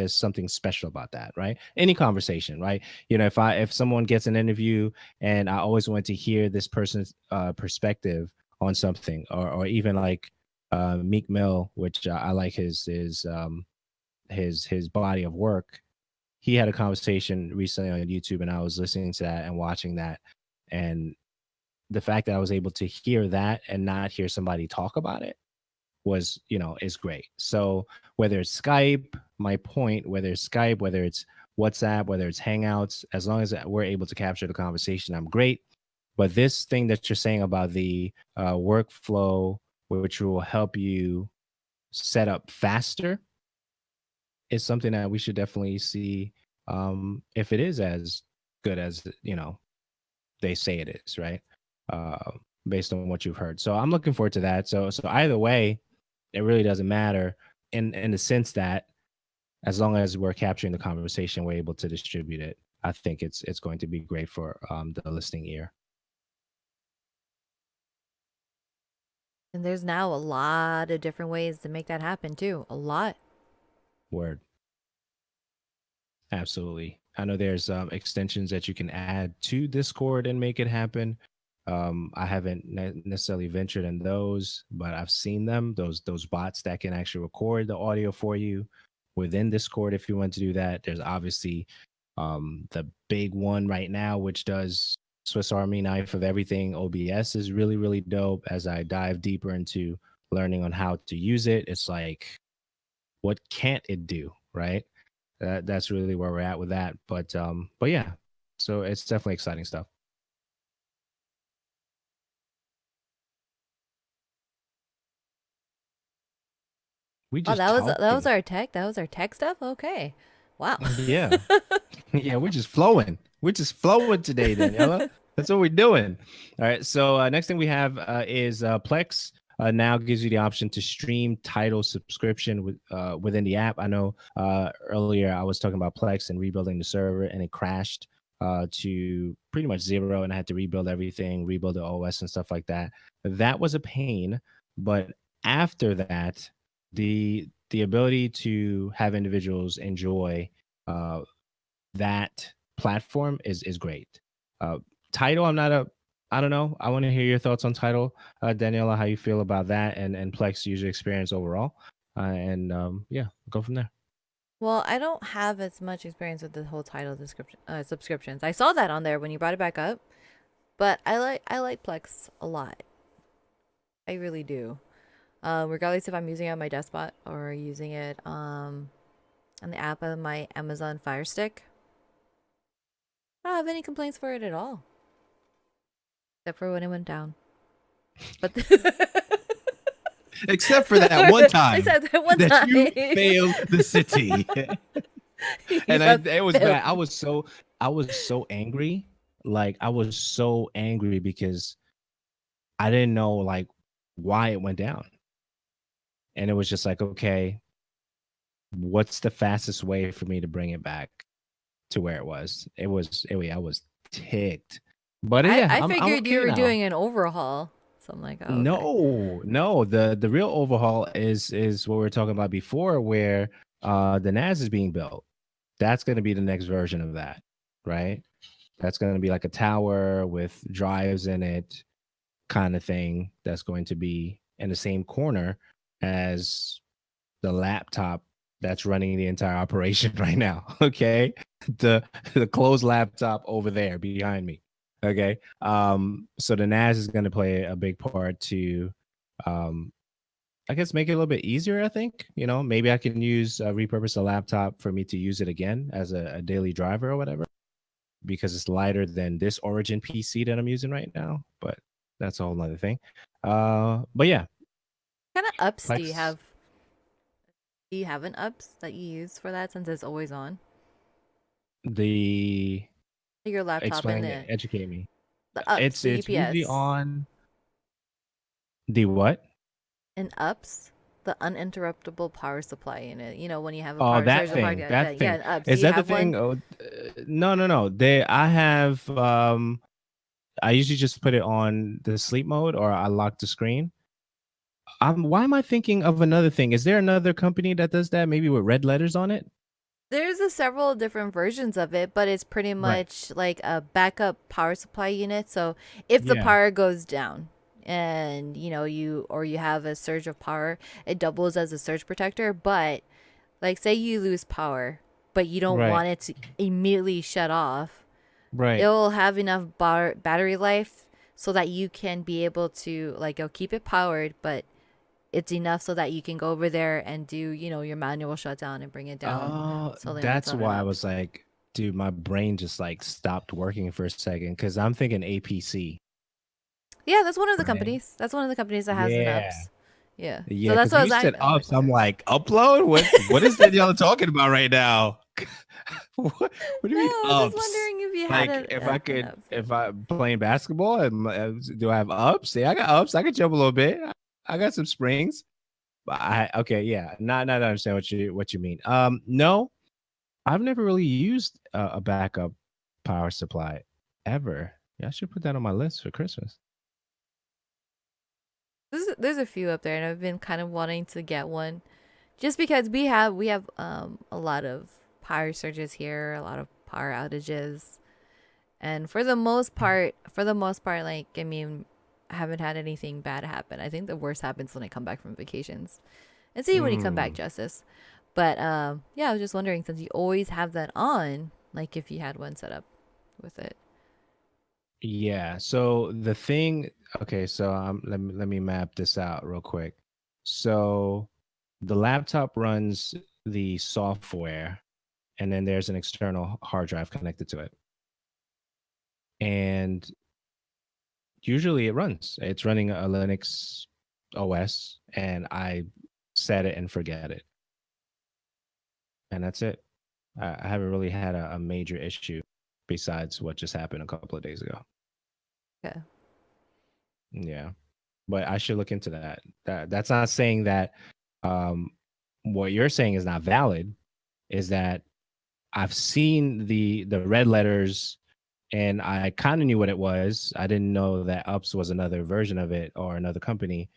something special about that, right? Any conversation, right? If someone gets an interview and I always want to hear this person's perspective on something, or even like Meek Mill, which I like his body of work. He had a conversation recently on YouTube, and I was listening to that and watching that, and the fact that I was able to hear that and not hear somebody talk about it was, is great. So whether it's Skype, my point, whether it's Skype, whether it's WhatsApp, whether it's Hangouts, as long as we're able to capture the conversation, I'm great. But this thing that you're saying about the workflow, which will help you set up faster, is something that we should definitely see if it is as good as they say it is, right? Uh, Based on what you've heard. So I'm looking forward to that. So either way, it really doesn't matter in the sense that as long as we're capturing the conversation, we're able to distribute it. I think it's going to be great for the listening ear. And there's now a lot of different ways to make that happen too. A lot. Word. Absolutely. I know there's extensions that you can add to Discord and make it happen. I haven't necessarily ventured in those, but I've seen them. Those bots that can actually record the audio for you within Discord. If you want to do that, there's obviously the big one right now, which does Swiss Army knife of everything. OBS is really really dope. As I dive deeper into learning on how to use it, it's like, what can't it do, right? That's really where we're at with that. But yeah, so it's definitely exciting stuff. We Oh, just that was talking. our tech. That was our tech stuff. Okay. Wow. Yeah. Yeah, we're just flowing. We're just flowing today, Daniela. That's what we're doing. All right. So next thing we have is Plex. Now gives you the option to stream title subscription within the app. I know earlier I was talking about Plex and rebuilding the server, and it crashed to pretty much zero, and I had to rebuild everything, rebuild the OS and stuff like that. That was a pain, but after that, the ability to have individuals enjoy uh, that platform is great. Uh, Title, I don't know. I want to hear your thoughts on Title, Daniela. How you feel about that and Plex user experience overall, and yeah, go from there. Well, I don't have as much experience with the whole title description subscriptions. I saw that on there when you brought it back up, but I like Plex a lot. I really do. Regardless if I'm using it on my desktop or using it on the app of my Amazon Fire Stick. I don't have any complaints for it at all, except for when it went down. But Except for that one time except that one that time, you failed the city, you and have it was failed bad. I was so angry. Like I was so angry because I didn't know like why it went down, and it was just like, okay, what's the fastest way for me to bring it back to where it was? I was ticked. But yeah, I I'm figured you okay were now. doing an overhaul. So I'm like, oh, okay. No, no. The real overhaul is what we were talking about before, where the NAS is being built. That's going to be the next version of that, right? That's going to be like a tower with drives in it, kind of thing. That's going to be in the same corner as the laptop that's running the entire operation right now. Okay, the the closed laptop over there behind me. Okay, so the NAS is going to play a big part to, um, I guess, make it a little bit easier. I think, maybe I can use repurpose the laptop for me to use it again as a daily driver or whatever, because it's lighter than this Origin PC that I'm using right now. But that's a whole nother thing. But yeah, What kind of ups do like you have? Do you have an ups that you use for that since it's always on? the Your laptop and explain, educate me. the ups, the It's usually UPS on the what? and ups, the uninterruptible power supply in it. You know, when you have a Oh, power that surge, a power thing, yeah, that yeah, thing. and ups. Do Is you that the have one? thing? Oh, no, no, no. I have. I usually just put it on the sleep mode, or I lock the screen. Why am I thinking of another thing? Is there another company that does that? Maybe with red letters on it? There's a several different versions of it, but it's pretty Right. much like a backup power supply unit. So if the Yeah. power goes down and you have a surge of power, it doubles as a surge protector. But like say you lose power, but you don't Right. want it to immediately shut off, Right. it'll have enough battery life so that you can be able to like it'll keep it powered, but it's enough so that you can go over there and do your manual shutdown and bring it down Oh, slowly on its that's own and why I up. was like, dude, my brain just like stopped working for a second because I'm thinking APC, Yeah, that's one of the right? companies. That's one of the companies that has an Yeah. ups. Yeah. Yeah, So that's because what when I you was said like. I'm like, ups, I'm okay. like, upload? What is that y'all talking about right now? What do you No, mean I was just ups? wondering if you had Like if I an could, ups. if I'm playing basketball, do I have ups? Yeah, I got ups. I can jump a little bit. I got some springs. But okay, yeah. Not I understand what you mean. No, I've never really used a backup power supply ever. Yeah, I should put that on my list for Christmas. There's a few up there, and I've been kind of wanting to get one, just because we have a lot of power surges here, a lot of power outages, and for the most part, like I mean, I haven't had anything bad happen. I think the worst happens when I come back from vacations. And see you when you come back, Mm. Justice. But yeah, I was just wondering since you always have that on, like if you had one set up with it. Yeah. So the thing, okay, so let me map this out real quick. So the laptop runs the software, and then there's an external hard drive connected to it. And usually it runs. It's running a Linux OS, and I set it and forget it. And that's it. I haven't really had a major issue besides what just happened a couple of days ago. Okay. Yeah. But I should look into that. That's not saying that um what you're saying is not valid, is that I've seen the red letters and I kind of knew what it was. I didn't know that Ups was another version of it or another company,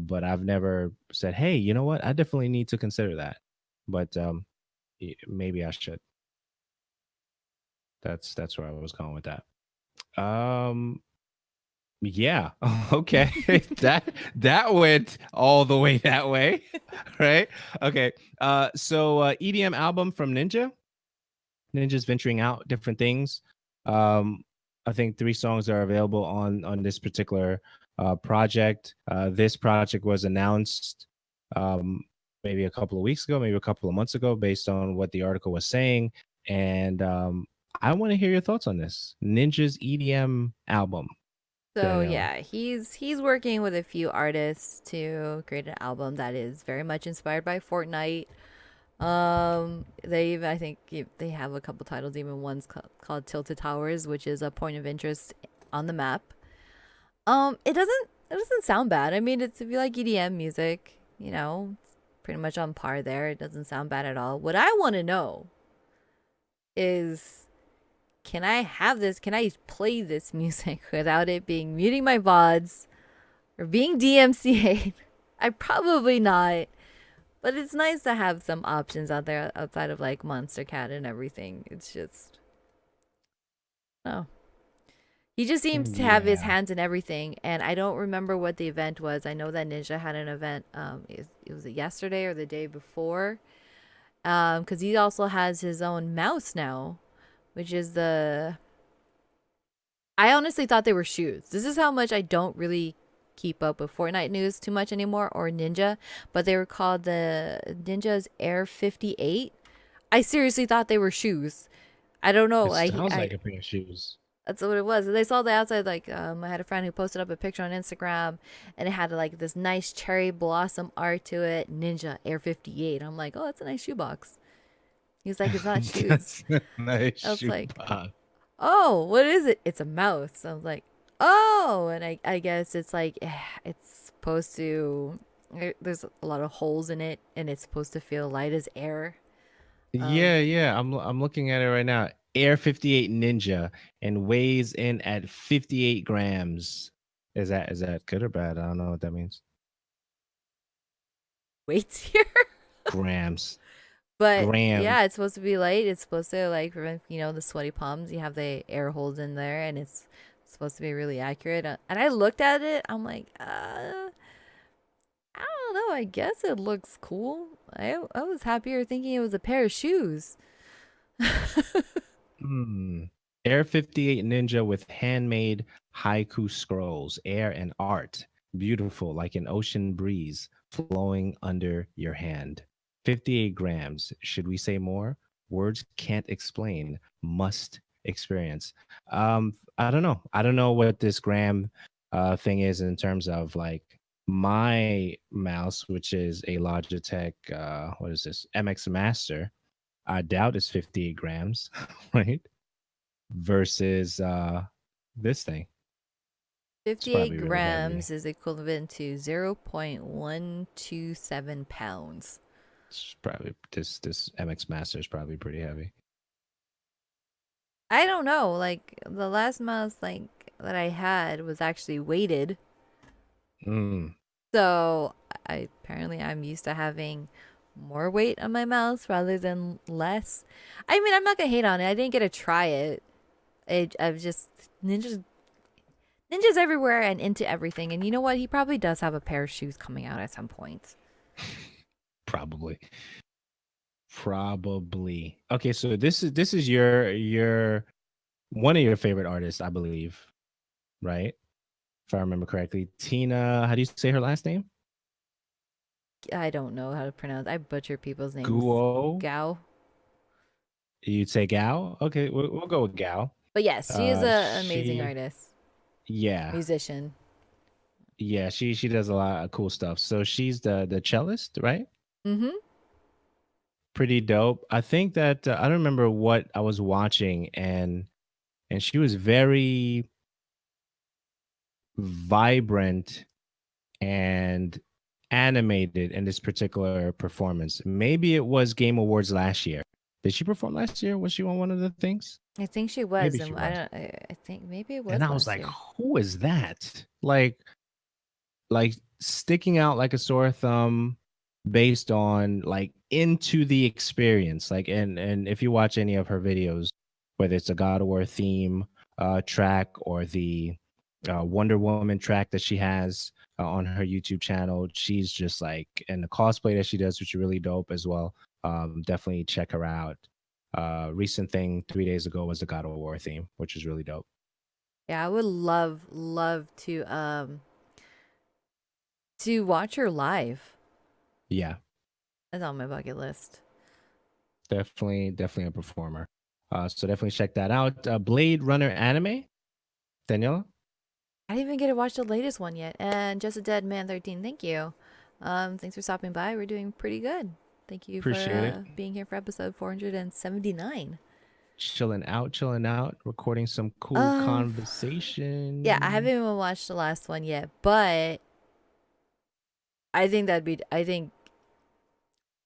but I've never said, "Hey, you know what? I definitely need to consider that." But maybe I should. That's where I was going with that. Um Yeah. Okay. That went all the way that way. Right? Okay. So EDM album from Ninja. Ninja's venturing out different things. Um I think 3 songs are available on this particular project. This project was announced um maybe a couple of weeks ago, maybe a couple of months ago based on what the article was saying, and I want to hear your thoughts on this. Ninja's EDM album. So Daniela. yeah, he's working with a few artists to create an album that is very much inspired by Fortnite. They even I think they have a couple titles. Even one's called Tilted Towers, which is a point of interest on the map. It doesn't sound bad. I mean, it's if you like EDM music, pretty much on par there. It doesn't sound bad at all. What I want to know is, can I have this? Can I play this music without it being muting my VODs or being DMCA'd? I probably not. But it's nice to have some options out there outside of like Monster Cat and everything. It's just, oh. He just seems to have his Yeah. hands in everything, and I don't remember what the event was. I know that Ninja had an event. It was yesterday or the day before. Because he also has his own mouse now, which is the. I honestly thought they were shoes. This is how much I don't really keep up with Fortnite news too much anymore, or Ninja, but they were called the Ninja's Air 58. I seriously thought they were shoes. I don't know. It sounds like a pair of shoes. That's what it was. They saw the outside, like, I had a friend who posted up a picture on Instagram, and it had like this nice cherry blossom art to it. Ninja Air 58. I'm like, oh, that's a nice shoebox. He's like, it's not shoes. That's a nice I was like, shoebox. oh, what is it? It's a mouse. I was like, oh, and I guess it's like, it's supposed to. There's a lot of holes in it, and it's supposed to feel light as air. Yeah, yeah. I'm looking at it right now. Air 58 Ninja and weighs in at 58 grams. Is that good or bad? I don't know what that means. Weights here. Grams. But Grams. yeah, it's supposed to be light. It's supposed to like prevent, the sweaty palms. You have the air holes in there, and it's supposed to be really accurate. And I looked at it. I'm like, I don't know. I guess it looks cool. I was happier thinking it was a pair of shoes. Hmm. Air 58 Ninja with handmade haiku scrolls, air and art. Beautiful, like an ocean breeze flowing under your hand. 58 grams. Should we say more? Words can't explain, must experience. I don't know. I don't know what this gram thing is in terms of like my mouse, which is a Logitech, what is this? MX Master. I doubt it's 58 grams, right? Versus this thing. It's 58 probably really heavy. grams is equivalent to 0.127 pounds. It's probably this MX Master is probably pretty heavy. I don't know. Like the last mouse that I had was actually weighted. Mm. So I'm used to having more weight on my mouse rather than less. I mean, I'm not gonna hate on it. I didn't get to try it. I've just ninjas everywhere and into everything. And you know what? He probably does have a pair of shoes coming out at some point. Probably. Probably. Okay, so this is your one of your favorite artists, I believe, right? If I remember correctly. Tina, how do you say her last name? I don't know how to pronounce. I butcher people's names. Guo. Gao. You'd say Gao? Okay, we'll go with Gao. But yes, she is an amazing She artist, yeah. musician. Yeah, she does a lot of cool stuff. So she's the cellist, right? Mm-hmm. Pretty dope. I think that I don't remember what I was watching, and she was very vibrant and animated in this particular performance. Maybe it was Game Awards last year. Did she perform last year? Was she on one of the things? I think she was, Maybe she and I was. don't. I think maybe it was And I was last like, year. who is that? Like sticking out like a sore thumb based on like into the experience. Like and if you watch any of her videos, whether it's a God of War theme track or the Wonder Woman track that she has on her YouTube channel, she's just like, and the cosplay that she does, which is really dope as well. Definitely check her out. Recent thing 3 days ago was the God of War theme, which is really dope. Yeah, I would love to watch her live. Yeah, That's on my bucket list. definitely a performer. So definitely check that out. Blade Runner anime, Daniela. I didn't even get to watch the latest one yet. And Just a Dead Man 13, thank you. Thanks for stopping by. We're doing pretty good. Thank you for Appreciate it. being here for episode 479. Chilling out, recording some cool Um, yeah, I haven't conversation. even watched the last one yet, but I think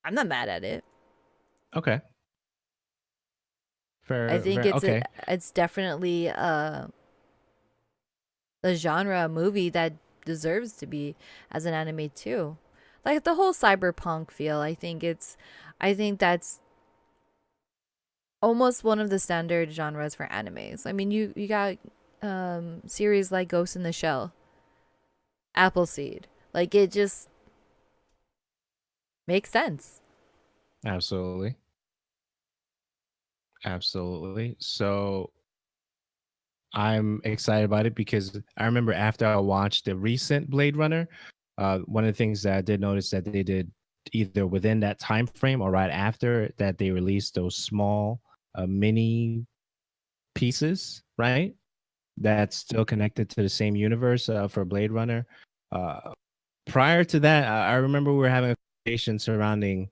I'm not mad at it. Okay. I Fair, think fair. Okay. it's definitely a genre movie that deserves to be as an anime too. Like the whole cyberpunk feel, I think that's almost one of the standard genres for animes. I mean, you got series like Ghost in the Shell, Appleseed. Like it just makes sense. Absolutely. Absolutely. So I'm excited about it because I remember after I watched the recent Blade Runner, one of the things that I did notice that they did either within that time frame or right after that they released those small mini pieces, right? That's still connected to the same universe for Blade Runner. Uh, Prior to that, I remember we were having a conversation surrounding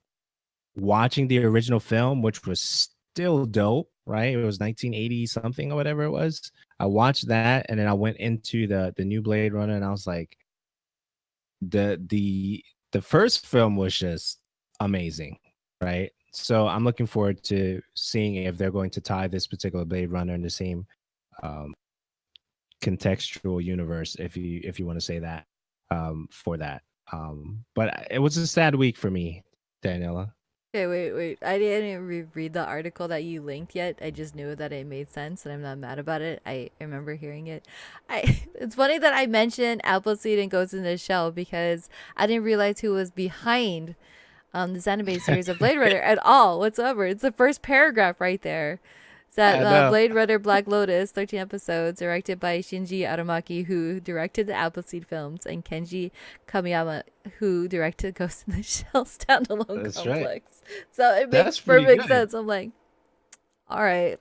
watching the original film, which was still dope, right? It was 1980 something or whatever it was. I watched that and then I went into the new Blade Runner and I was like, the the the first film was just amazing, right? So I'm looking forward to seeing if they're going to tie this particular Blade Runner in the same um, contextual universe, if you want to say that, for that. But it was a sad week for me, Daniela. Okay, wait. I didn't read the article that you linked yet. I just knew that it made sense, and I'm not mad about it. I remember hearing it. It's funny that I mentioned Appleseed and Ghost in the Shell because I didn't realize who was behind this anime series of Blade Runner at all whatsoever. It's the first paragraph right there. It's that I know. Blade Runner Black Lotus, 13 episodes, directed by Shinji Aramaki, who directed the Appleseed films, and Kenji Kamiyama, who directed Ghost in the Shell standalone That's right. complex. So it makes That's pretty perfect good. sense. I'm like, all right.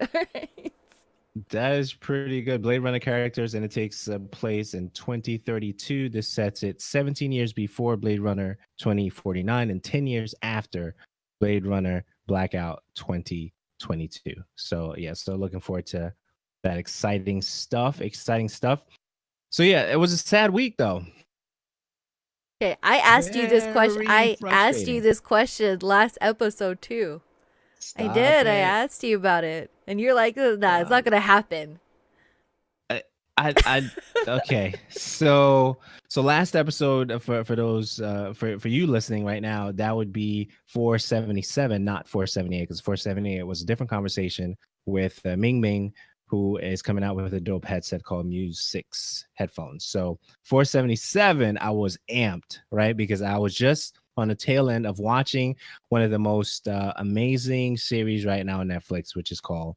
That is pretty good. Blade Runner characters, and it takes place in 2032. This sets it 17 years before Blade Runner 2049 and 10 years after Blade Runner Blackout 2022. So, yeah, so looking forward to that exciting stuff. Exciting stuff. So, yeah, it was a sad week, though. Okay, I asked you this question. Very I asked you frustrating. this question last episode too. I Stop did. I it. asked you about it, and you're like, "Nah, it's not Stop. gonna happen." I, I okay. So last episode for those for you listening right now, that would be 477, not 478, because 478 was a different conversation with Ming Ming, who is coming out with a dope headset called Muse 6 headphones. So 477, I was amped, right? Because I was just on the tail end of watching one of the most amazing series right now on Netflix, which is called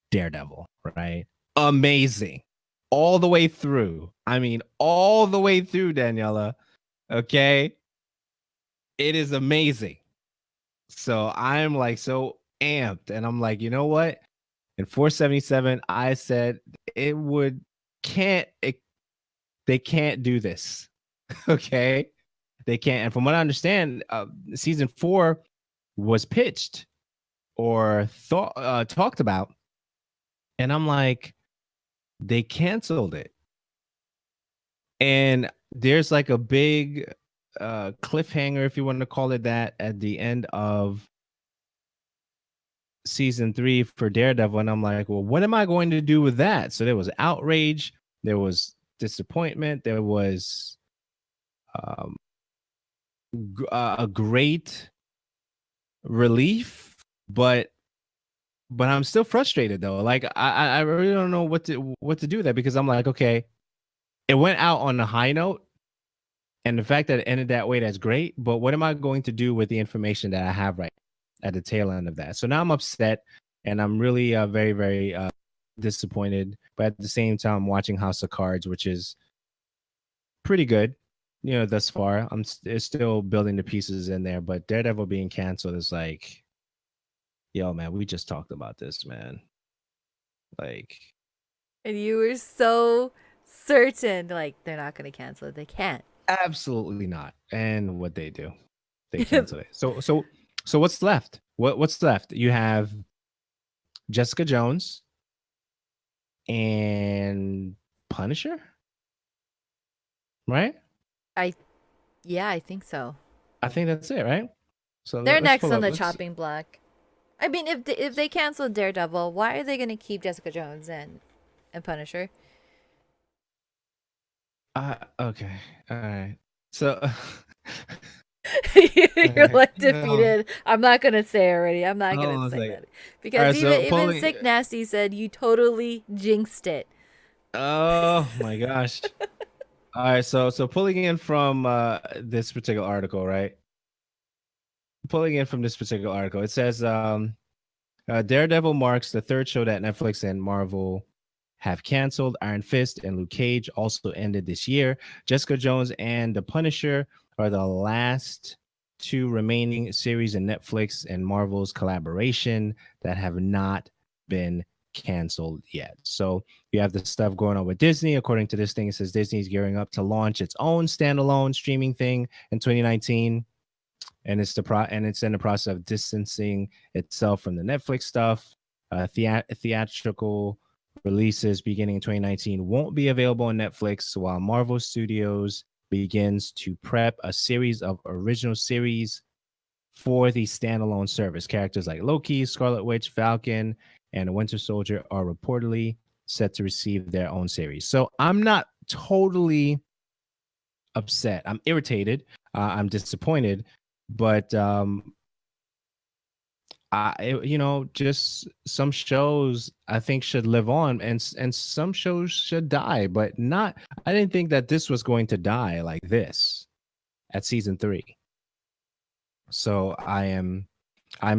Daredevil, right? Amazing. All the way through. I mean, all the way through, Daniela. Okay. It is amazing. So I'm like so amped. And I'm like, you know what? In 477, I said it would can't it, they can't do this. Okay. They can't. And from what I understand, season 4 was pitched or thought talked about. And I'm like, they canceled it. And there's like a big cliffhanger, if you want to call it that, at the end of season 3 for Daredevil. And I'm like, well, what am I going to do with that? So there was outrage, there was disappointment, there was um, a great relief, but I'm still frustrated though. Like I really don't know what to do with that, because I'm like, okay, it went out on a high note. And the fact that it ended that way, that's great. But what am I going to do with the information that I have right at the tail end of that? So now I'm upset and I'm really very, very disappointed. But at the same time, I'm watching House of Cards, which is pretty good, thus far. It's still building the pieces in there. But Daredevil being canceled is like, yo, man, we just talked about this, man. Like, And you were so certain, like they're not gonna cancel it. They can't. absolutely not. And what they do, they cancel it. So what's left? What's left? You have Jessica Jones and Punisher, right? I yeah, I think so. I think that's it, right? So They're let's next pull on up. the Let's. chopping block. I mean, if they cancel Daredevil, why are they gonna keep Jessica Jones and Punisher? Okay. All right. So. You're Okay. like defeated. I'm not gonna say already. I'm not Hold gonna on a say second. that All because right. So even pulling. Sick Nasty said you totally jinxed it. Oh my gosh. All right. So pulling in from this particular article, right? Pulling in from this particular article, it says Daredevil marks the third show that Netflix and Marvel have canceled. Iron Fist and Luke Cage also ended this year. Jessica Jones and The Punisher are the last two remaining series in Netflix and Marvel's collaboration that have not been canceled yet. So you have the stuff going on with Disney. According to this thing, it says Disney's gearing up to launch its own standalone streaming thing in 2019, and it's in the process of distancing itself from the Netflix stuff. Theatrical releases beginning in 2019 won't be available on Netflix, while Marvel Studios begins to prep a series of original series for the standalone service. Characters like Loki, Scarlet Witch, Falcon, and the Winter Soldier are reportedly set to receive their own series. So I'm not totally upset. I'm irritated. I'm disappointed, but just some shows I think should live on, and some shows should die, but not. I didn't think that this was going to die like this at season 3. So I'm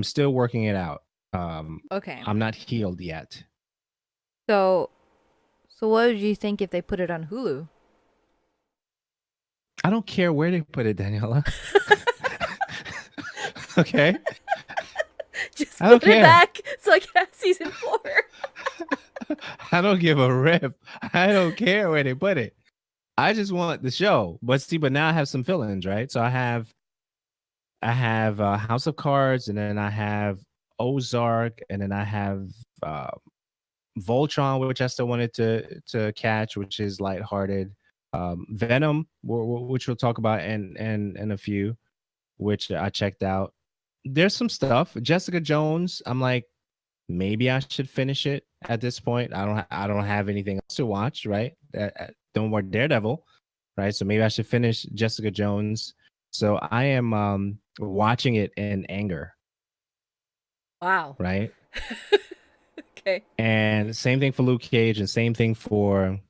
still working it out. Okay. I'm not healed yet. So so what would you think if they put it on Hulu? I don't care where they put it, Daniela. Okay, Just I don't put it care. back so I can have season 4. I don't give a rip. I don't care where they put it. I just want the show. But see, but now I have some feelings, right? So I have House of Cards, and then I have Ozark, and then I have uh, Voltron, which I still wanted to catch, which is lighthearted. Venom, which we'll talk about in a few, which I checked out. There's some stuff. Jessica Jones, I'm like, maybe I should finish it at this point. I don't have anything else to watch, right? Don't more Daredevil, right? So maybe I should finish Jessica Jones. So I am watching it in anger, Wow. right? Okay. And same thing for Luke Cage, and same thing for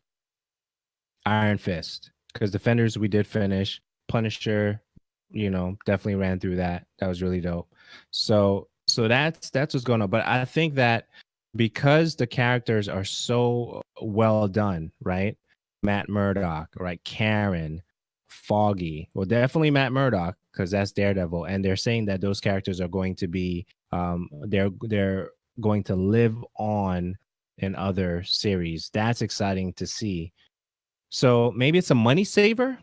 Iron Fist, because Defenders we did finish. Punisher, definitely ran through that. That was really dope. So that's what's going on. But I think that because the characters are so well done, right? Matt Murdock, right? Karen, Foggy. Well, definitely Matt Murdock, because that's Daredevil, and they're saying that those characters are going to be they're going to live on in other series. That's exciting to see. So maybe it's a money saver,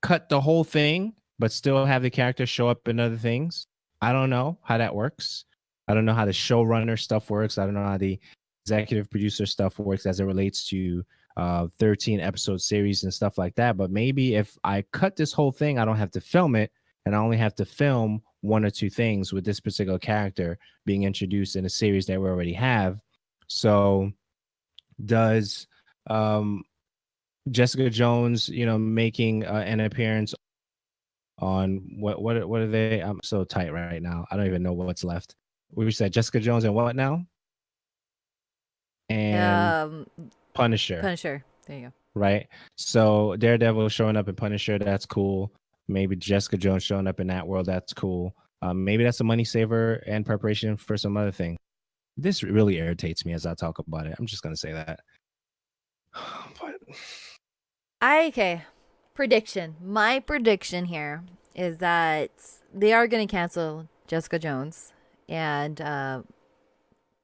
cut the whole thing, but still have the characters show up in other things. I don't know how that works. I don't know how the showrunner stuff works. I don't know how the executive producer stuff works as it relates to 13 episode series and stuff like that. But maybe if I cut this whole thing, I don't have to film it, and I only have to film one or two things with this particular character being introduced in a series that we already have. So does um Jessica Jones, making an appearance on what are they? I'm so tight right now. I don't even know what's left. We said Jessica Jones and what now? And Um Punisher, Punisher. There you go. right? So Daredevil showing up in Punisher, that's cool. Maybe Jessica Jones showing up in that world, that's cool. Maybe that's a money saver and preparation for some other thing. This really irritates me as I talk about it. I'm just gonna say that. But Okay. Prediction. My prediction here is that they are going to cancel Jessica Jones and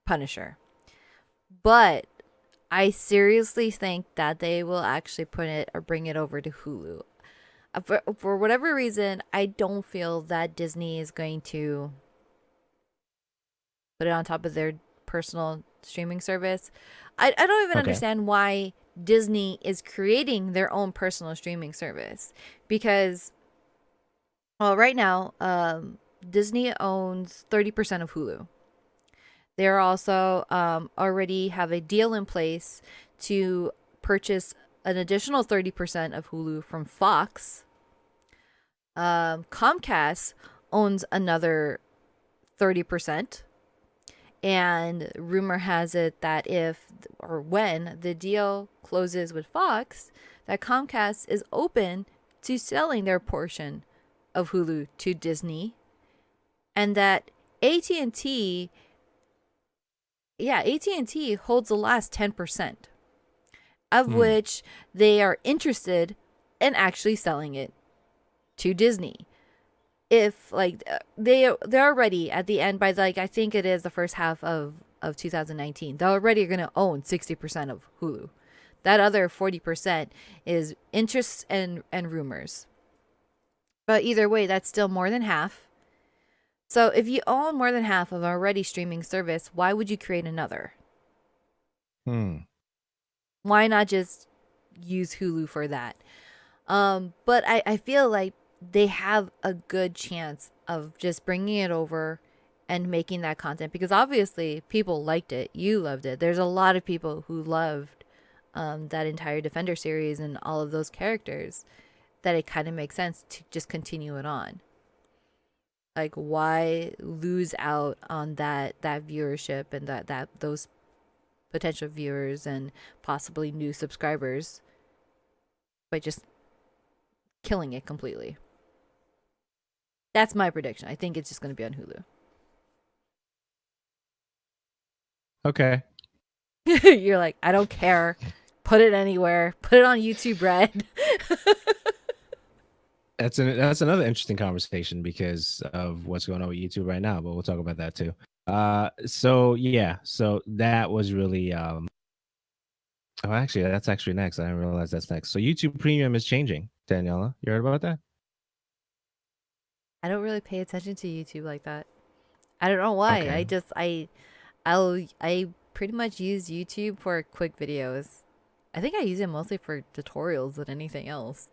Punisher. But I seriously think that they will actually put it or bring it over to Hulu. For whatever reason, I don't feel that Disney is going to put it on top of their personal streaming service. I don't even okay, understand why Disney is creating their own personal streaming service because, well, right now, Disney owns 30% of Hulu. They're also already have a deal in place to purchase an additional 30% of Hulu from Fox. Comcast owns another 30%. And rumor has it that if or when the deal closes with Fox, that Comcast is open to selling their portion of Hulu to Disney, and that AT&T, yeah, AT&T holds the last 10%, of Hmm. which they are interested in actually selling it to Disney. If like they're already at the end by like I think it is the first half of 2019. They're already going to own 60% of Hulu. That other 40% is interests and rumors. But either way, that's still more than half. So if you own more than half of an already streaming service, why would you create another? Hmm. Why not just use Hulu for that? But I feel like they have a good chance of just bringing it over and making that content because obviously people liked it. You loved it. There's a lot of people who loved that entire Defender series and all of those characters that it kind of makes sense to just continue it on. Like why lose out on that viewership and that those potential viewers and possibly new subscribers by just killing it completely. That's my prediction. I think it's just going to be on Hulu. Okay. You're like, I don't care. Put it anywhere. Put it on YouTube Red. That's another interesting conversation because of what's going on with YouTube right now, but we'll talk about that too. So yeah, so that was really oh actually that's actually next. I didn't realize that's next. So YouTube Premium is changing, Daniela. You heard about that? I don't really pay attention to YouTube like that. I don't know why. Okay. I pretty much use YouTube for quick videos. I think I use it mostly for tutorials than anything else.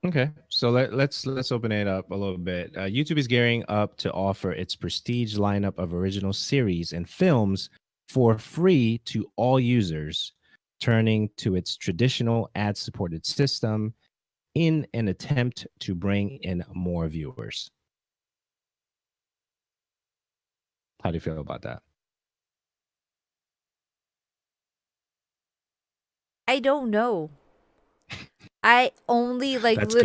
Okay, so let's open it up a little bit. YouTube is gearing up to offer its prestige lineup of original series and films for free to all users, turning to its traditional ad-supported system in an attempt to bring in more viewers. How do you feel about that? I don't know. I only like That's good.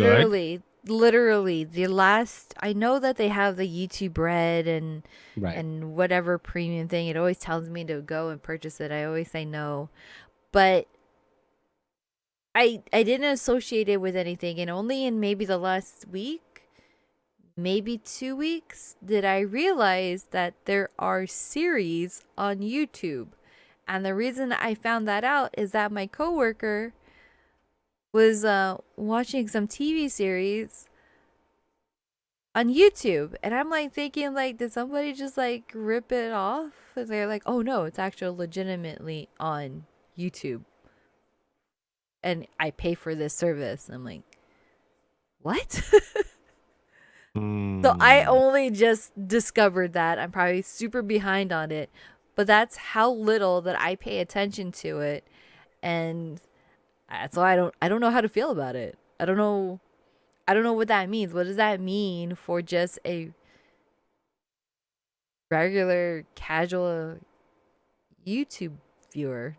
literally the last I know that they have the YouTube Red Right. and whatever premium thing. It always tells me to go and purchase it. I always say no. But I didn't associate it with anything, and only in maybe the last week, maybe 2 weeks, did I realize that there are series on YouTube. And the reason I found that out is that my coworker was watching some TV series on YouTube, and I'm like thinking like, did somebody just like rip it off? And they're like, oh no, it's actually legitimately on YouTube, and I pay for this service. I'm like, what? So I Hmm. only just discovered that. I'm probably super behind on it, but that's how little that I pay attention to it, and that's why I don't know how to feel about it. I don't know what that means. What does that mean for just a regular casual YouTube viewer?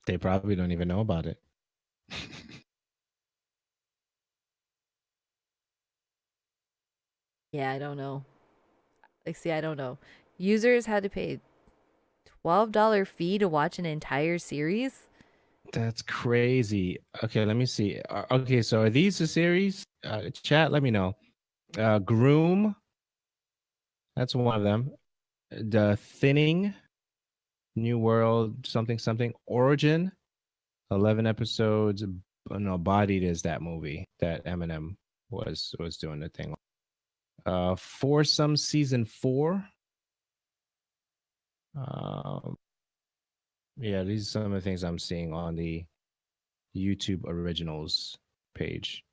They probably don't even know about it. Yeah, I don't know. Like see, I don't know. Users had to pay $12 fee to watch an entire series. That's crazy. Okay, let me see. Okay, so are these a series? Chat, let me know. Groom, that's one of them. The Thinning, New World, something something. Origin, 11 episodes. No, Bodied is that movie that Eminem was doing the thing. Foursome season 4. Um, yeah, these are some of the things I'm seeing on the YouTube originals page.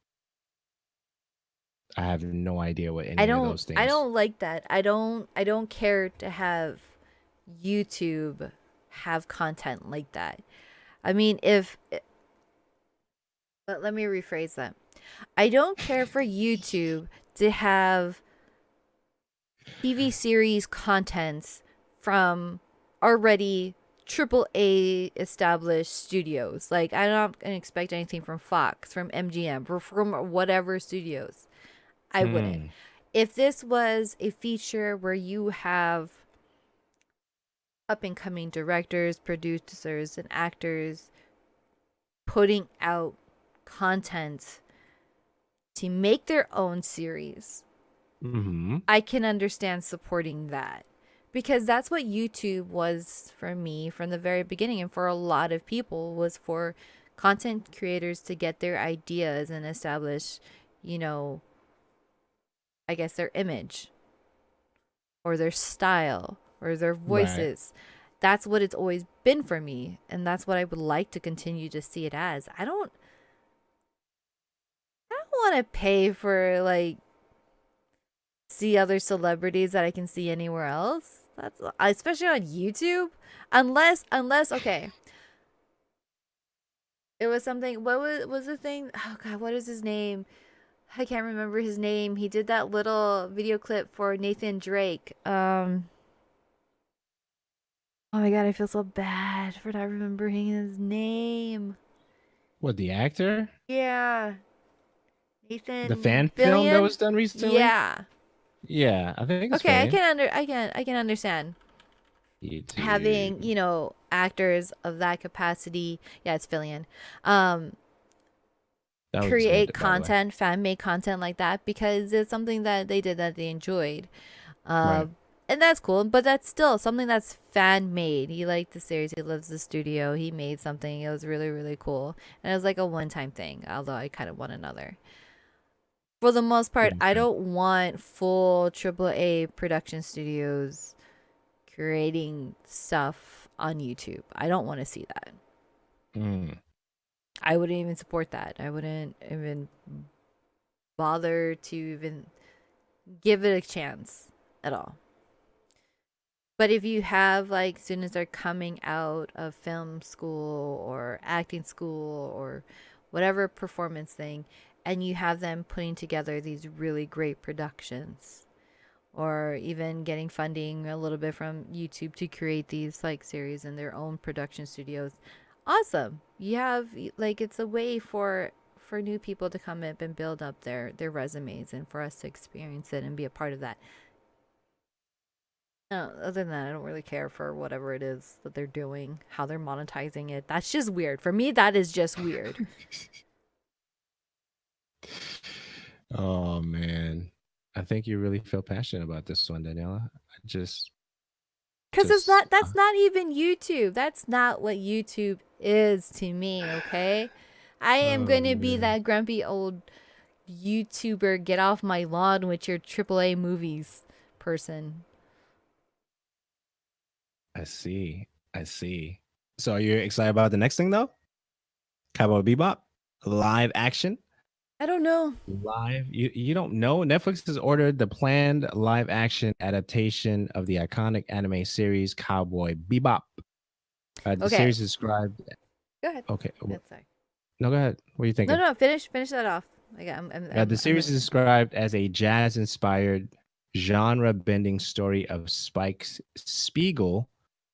I have no idea what I any of don't those I things. don't like that. I don't care to have YouTube have content like that. I mean, if let me rephrase that. I don't care for YouTube to have TV series contents from already AAA established studios. Like I'm not gonna expect anything from Fox, from MGM, or from whatever studios. I wouldn't. Hmm. If this was a feature where you have up and coming directors, producers, and actors putting out content to make their own series, Hmm. I can understand supporting that. Because that's what YouTube was for me from the very beginning, and for a lot of people was for content creators to get their ideas and establish, you know, I guess their image or their style or their Right. voices. That's what it's always been for me, and that's what I would like to continue to see it as. I don't want to pay for like see other celebrities that I can see anywhere else. That's especially on YouTube. Unless okay, it was something. What was the thing? Oh God, what is his name? I can't remember his name. He did that little video clip for Nathan Drake. Oh my God, I feel so bad for not remembering his name. What, the actor? Yeah, The Nathan fan film that Fillion. was done recently? Yeah. Yeah, I think it's Okay, Fillion. I can understand having, YouTube. actors of that capacity. Yeah, it's Fillion. Um, That was create good, by the way. content, fan made content like that because it's something that they did that they enjoyed. Uh, Right. and that's cool, but that's still something that's fan made. He liked the series, he loves the studio, he made something. It was really, really cool. And it was like a one time thing, although I kind of want another. For the most part, I Okay. don't want full AAA production studios creating stuff on YouTube. I don't want to see that. Mm. I wouldn't even support that. I wouldn't even bother to even give it a chance at all. But if you have like students that are coming out of film school or acting school or whatever performance thing, and you have them putting together these really great productions, or even getting funding a little bit from YouTube to create these like series in their own production studios, awesome. You have like it's a way for new people to come up and build up their resumes and for us to experience it and be a part of that. No, other than that, I don't really care for whatever it is that they're doing, how they're monetizing it. That's just weird. For me, that is just weird. Oh man. I think you really feel passionate about this one, Daniela. I Cause it's just not that's not even YouTube. That's not what YouTube is to me, okay? I am oh going to be man. that grumpy old YouTuber get off my lawn with your AAA movies person. I see. I see. So are you excited about the next thing though? Cowboy Bebop? Live action? I don't know. Live? You don't know? Netflix has ordered the planned live action adaptation of the iconic anime series Cowboy Bebop. The Okay, series is described. go ahead. Okay. Good, sorry. No, go ahead. What are you No, thinking? no, finish that off. Like The I'm series is listening. described as a jazz-inspired, genre-bending story of Spike Spiegel,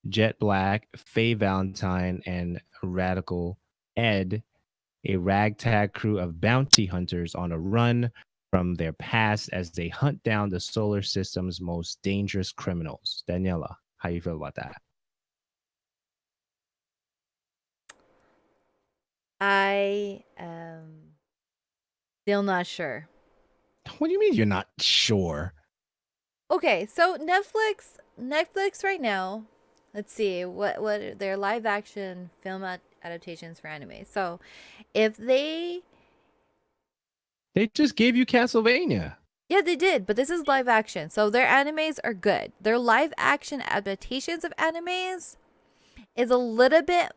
Jet Black, Faye Valentine, and Radical Ed, a ragtag crew of bounty hunters on a run from their past as they hunt down the solar system's most dangerous criminals. Daniela, how you feel about that? I am still not sure. What do you mean you're not sure? Okay, so Netflix right now. Let's see what their live action film adaptations for anime. So, if they They just gave you Castlevania. yeah, they did, but this is live action. So their animes are good. Their live action adaptations of animes is a little bit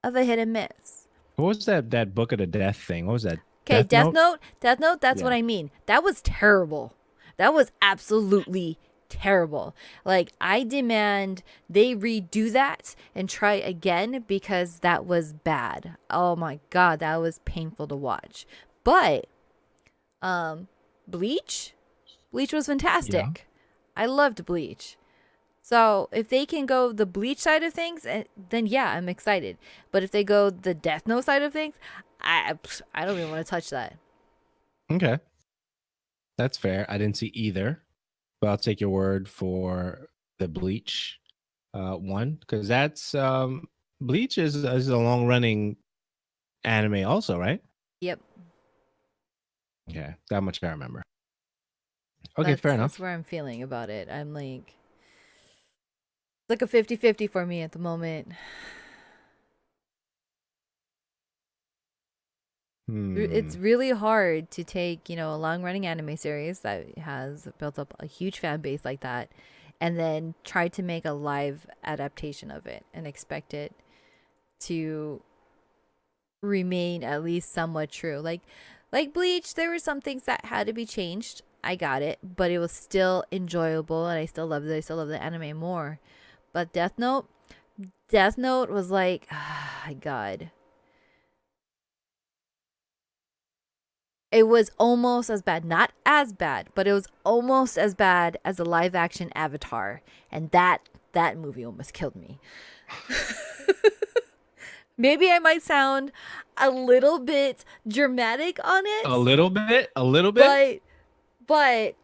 of a hit and miss. What was that Book of the Death thing? What was that? Okay, Death Note. Death Note, that's what Yeah. I mean. That was terrible. That was absolutely terrible. Like, I demand they redo that and try again because that was bad. Oh my god, that was painful to watch. But um Bleach? Bleach was Yeah. fantastic. I loved Bleach. So if they can go the Bleach side of things, then yeah, I'm excited. But if they go the Death Note side of things, I don't even want to touch that. Okay. That's fair. I didn't see either, but I'll take your word for the Bleach one because that's Bleach is a long running anime also, right? Yep. Okay, that much I remember. Okay, fair That's enough. where I'm feeling about it. I'm like it's like a 50-50 for me at the moment. It's Hmm. really hard to take, a long-running anime series that has built up a huge fan base like that and then try to make a live adaptation of it and expect it to remain at least somewhat true. Like Bleach, there were some things that had to be changed. I got it, but it was still enjoyable and I still loved it. I still love the anime more. But Death Note was like, ah, my god. It was almost as bad, not as bad, but it was almost as bad as the live action Avatar, and that movie almost killed me. Maybe I might sound a little bit dramatic on A it, little bit, a little bit. but but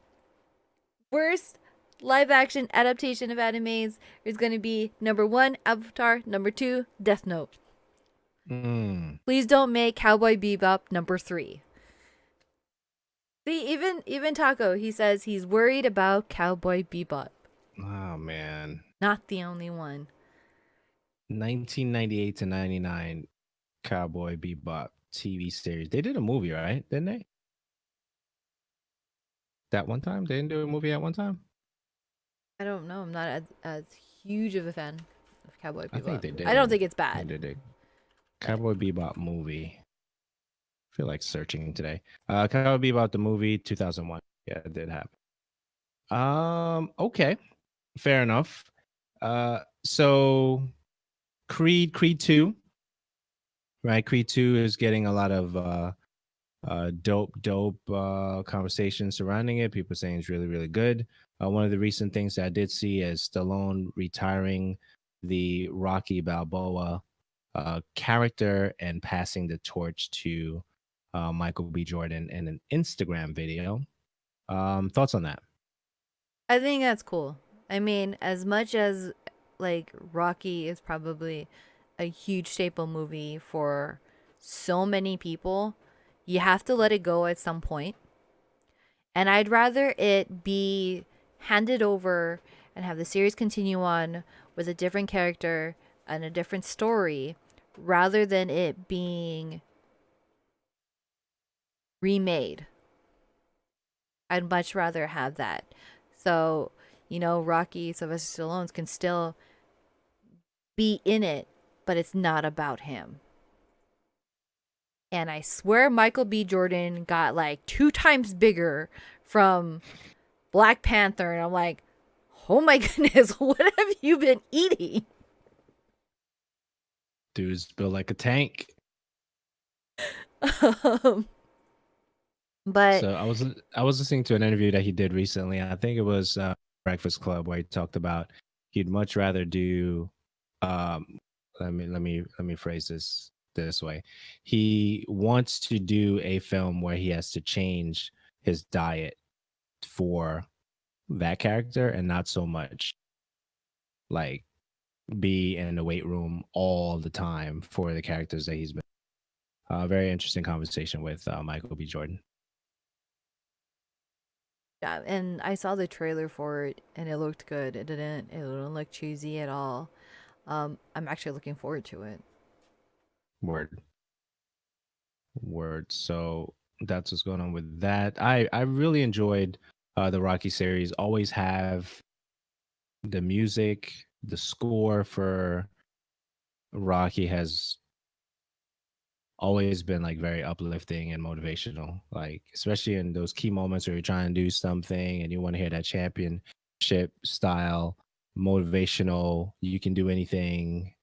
worst live action adaptation of animes is going to be number 1 Avatar, number 2 Death Note. Mm. Please don't make Cowboy Bebop number 3. See, even Taco, he says he's worried about Cowboy Bebop. Oh man, Not the only one. 1998 to 99, Cowboy Bebop TV series. They did a movie, right? Didn't they? That one time, they didn't do a movie at one time. I don't know. I'm not as huge of a fan of Cowboy I think Bebop. they I don't did. think it's I think bad. they did. But Cowboy Bebop movie. I feel like searching today. Cowboy Bebop the movie 2001. Yeah, it did happen. Okay, fair enough. So Creed 2, right? Creed 2 is getting a lot of dope conversations surrounding it. People saying it's really, really good. One of the recent things that I did see is Stallone retiring the Rocky Balboa character and passing the torch to Michael B. Jordan in an Instagram video. Thoughts on that? I think that's cool. I mean, as much as like Rocky is probably a huge staple movie for so many people, you have to let it go at some point. And I'd rather it be handed over and have the series continue on with a different character and a different story rather than it being remade. I'd much rather have that. So, Rocky Sylvester Stallone can still be in it, but it's not about him. And I swear Michael B. Jordan got like 2 times bigger from Black Panther. And I'm like, oh my goodness, what have you been eating? Dude's built like a tank. um, but So I was listening to an interview that he did recently. I think it was Breakfast Club where he talked about he'd much rather do um let me phrase this way. He wants to do a film where he has to change his diet for that character and not so much like be in the weight room all the time for the characters that he's been. Very interesting conversation with Michael B. Jordan. yeah, and I saw the trailer for it and it looked good. It didn't look cheesy at all. I'm actually looking forward to it. Word. Word. So that's what's going on with that. I really enjoyed the Rocky series. Always have the music, the score for Rocky has always been like very uplifting and motivational. Like especially in those key moments where you're trying to do something and you want to hear that championship style motivational. You can do anything,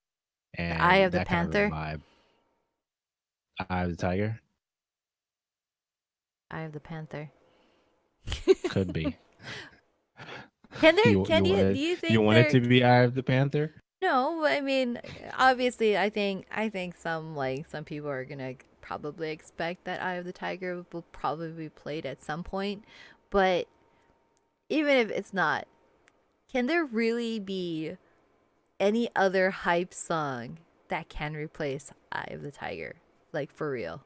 The Eye and of the that kind of a Panther. vibe. Eye of the Tiger Eye of the Panther. could be. Can there? You Can want you? Do it? you You think want it there? to be Eye of the Panther? No, I mean, obviously, I think some people are gonna probably expect that Eye of the Tiger will probably be played at some point, but even if it's not, can there really be any other hype song that can replace Eye of the Tiger? Like for real.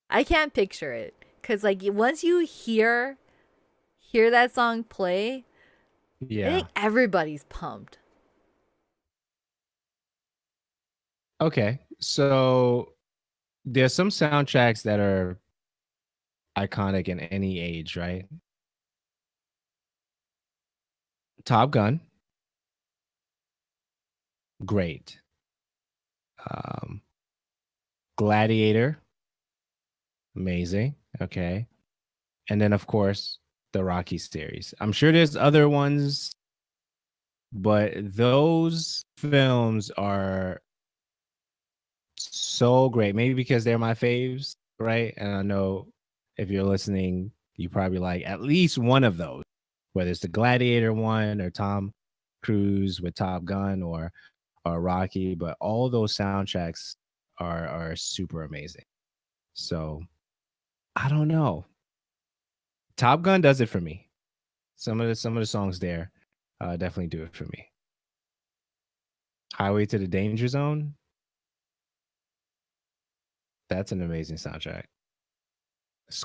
I can't picture it cuz like once you hear that song play, I think Yeah. everybody's pumped. Okay. So there's some soundtracks that are iconic in any age, right? Top Gun, great. Um, Gladiator, amazing. Okay. And then, of course, the Rocky series. I'm sure there's other ones, but those films are so great. Maybe because they're my faves, right? And I know if you're listening, you probably like at least one of those, whether it's the Gladiator one or Tom Cruise with Top Gun or Rocky, but all those soundtracks are super amazing. So I don't know. Top Gun does it for me. Some of the songs there definitely do it for me. Highway to the Danger Zone, that's an amazing soundtrack.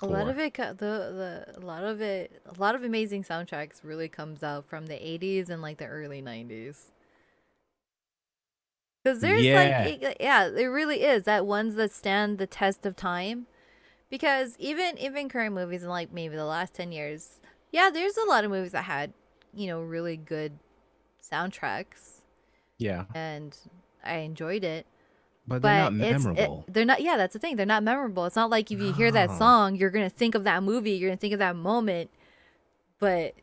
A lot of Score. it a lot of amazing soundtracks really comes out from the 80s and like the early 90s. Cuz there's like Yeah. yeah, it really is that ones that stand the test of time because even current movies in like maybe the last 10 years, yeah, there's a lot of movies that had, really good soundtracks Yeah. and I enjoyed it. But they're not But memorable. they're not, yeah, that's the thing. They're not memorable. It's not like if you hear that No. song, you're going to think of that movie, you're going to think of that moment. But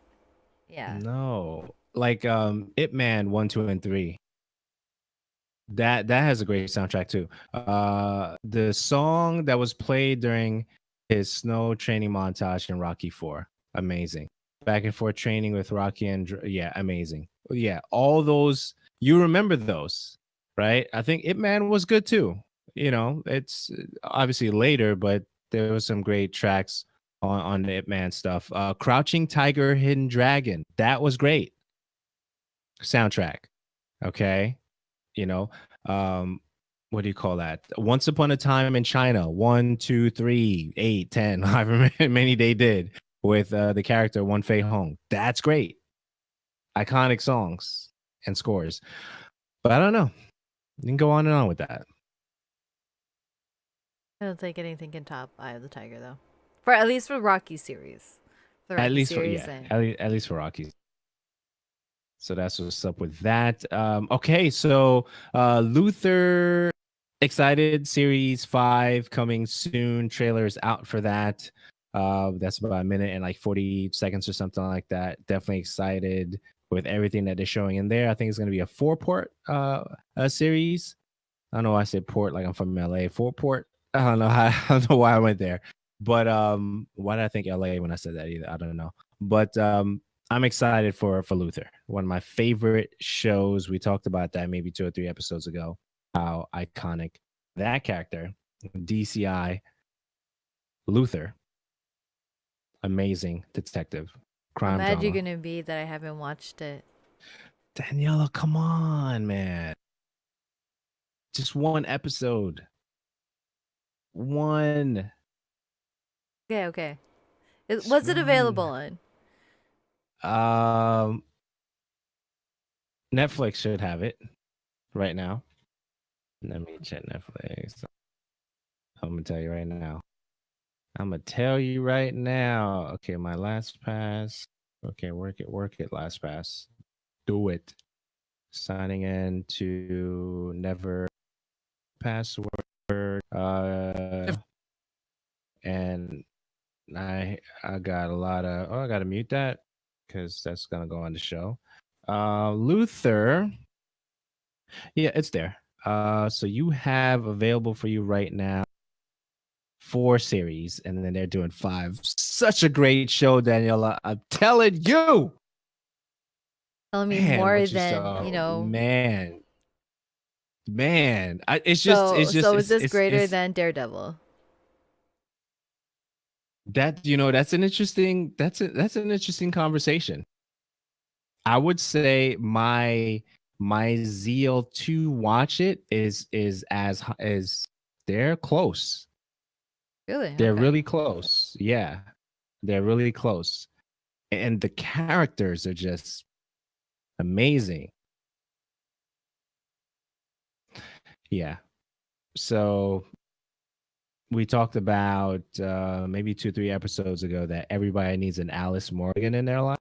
yeah. No. Like Ip Man 1, 2, and 3. That has a great soundtrack too. The song that was played during his snow training montage in Rocky 4, amazing. Back and forth training with Rocky and yeah, amazing. Yeah, all those you remember those, right? I think Ip Man was good too. It's obviously later, but there was some great tracks on the Ip Man stuff. Crouching Tiger, Hidden Dragon, that was great soundtrack. Okay, you know um what do you call that? Once Upon a Time in China, 1, 2, 3, 8, 10, however many they did with the character One Fei Hong. That's great. Iconic songs and scores. But I don't know, you can go on and on with that. I don't think anything can top Eye of the Tiger though. For at least for Rocky series. The At Rocky least for series yeah, and at least for Rocky. So that's what's up with that. Okay, so Luther, excited, series 5 coming soon. Trailers out for that. That's about a minute and like 40 seconds or something like that. Definitely excited with everything that they're showing in there. I think it's going to be a 4-part series. I don't know why I said port like I'm from LA. 4-port. I don't know how I don't know why I went there. But why did I think LA when I said that either? I don't know. But I'm excited for Luther. One of my favorite shows. We talked about that maybe 2 or 3 episodes ago. How iconic that character, DCI Luther, amazing detective, how crime mad you drama. gonna be that I haven't watched it. Daniela, come on, man. Just one episode. One. Okay, okay. Just What's it available one. on? Um, Netflix should have it right now. Let me check Netflix. I'm gonna tell you right now. I'm gonna tell you right now. Okay, my last pass. Okay, work it, last pass. Do it. Signing in to never password. And I got a lot of. Oh, I got to mute that because that's gonna go on the show. Luther. Yeah, it's there. So you have available for you right now 4 series, and then they're doing 5. Such a great show, Daniela. I'm telling you. Telling me Man, more what you than, saw, man. It's just, so is this greater than Daredevil? that that's an interesting, that's an interesting conversation. I would say my zeal to watch it is as they're close. Really? They're Okay. really close. Yeah, they're really close, and the characters are just amazing. Yeah. So we talked about maybe 2-3 episodes ago that everybody needs an Alice Morgan in their life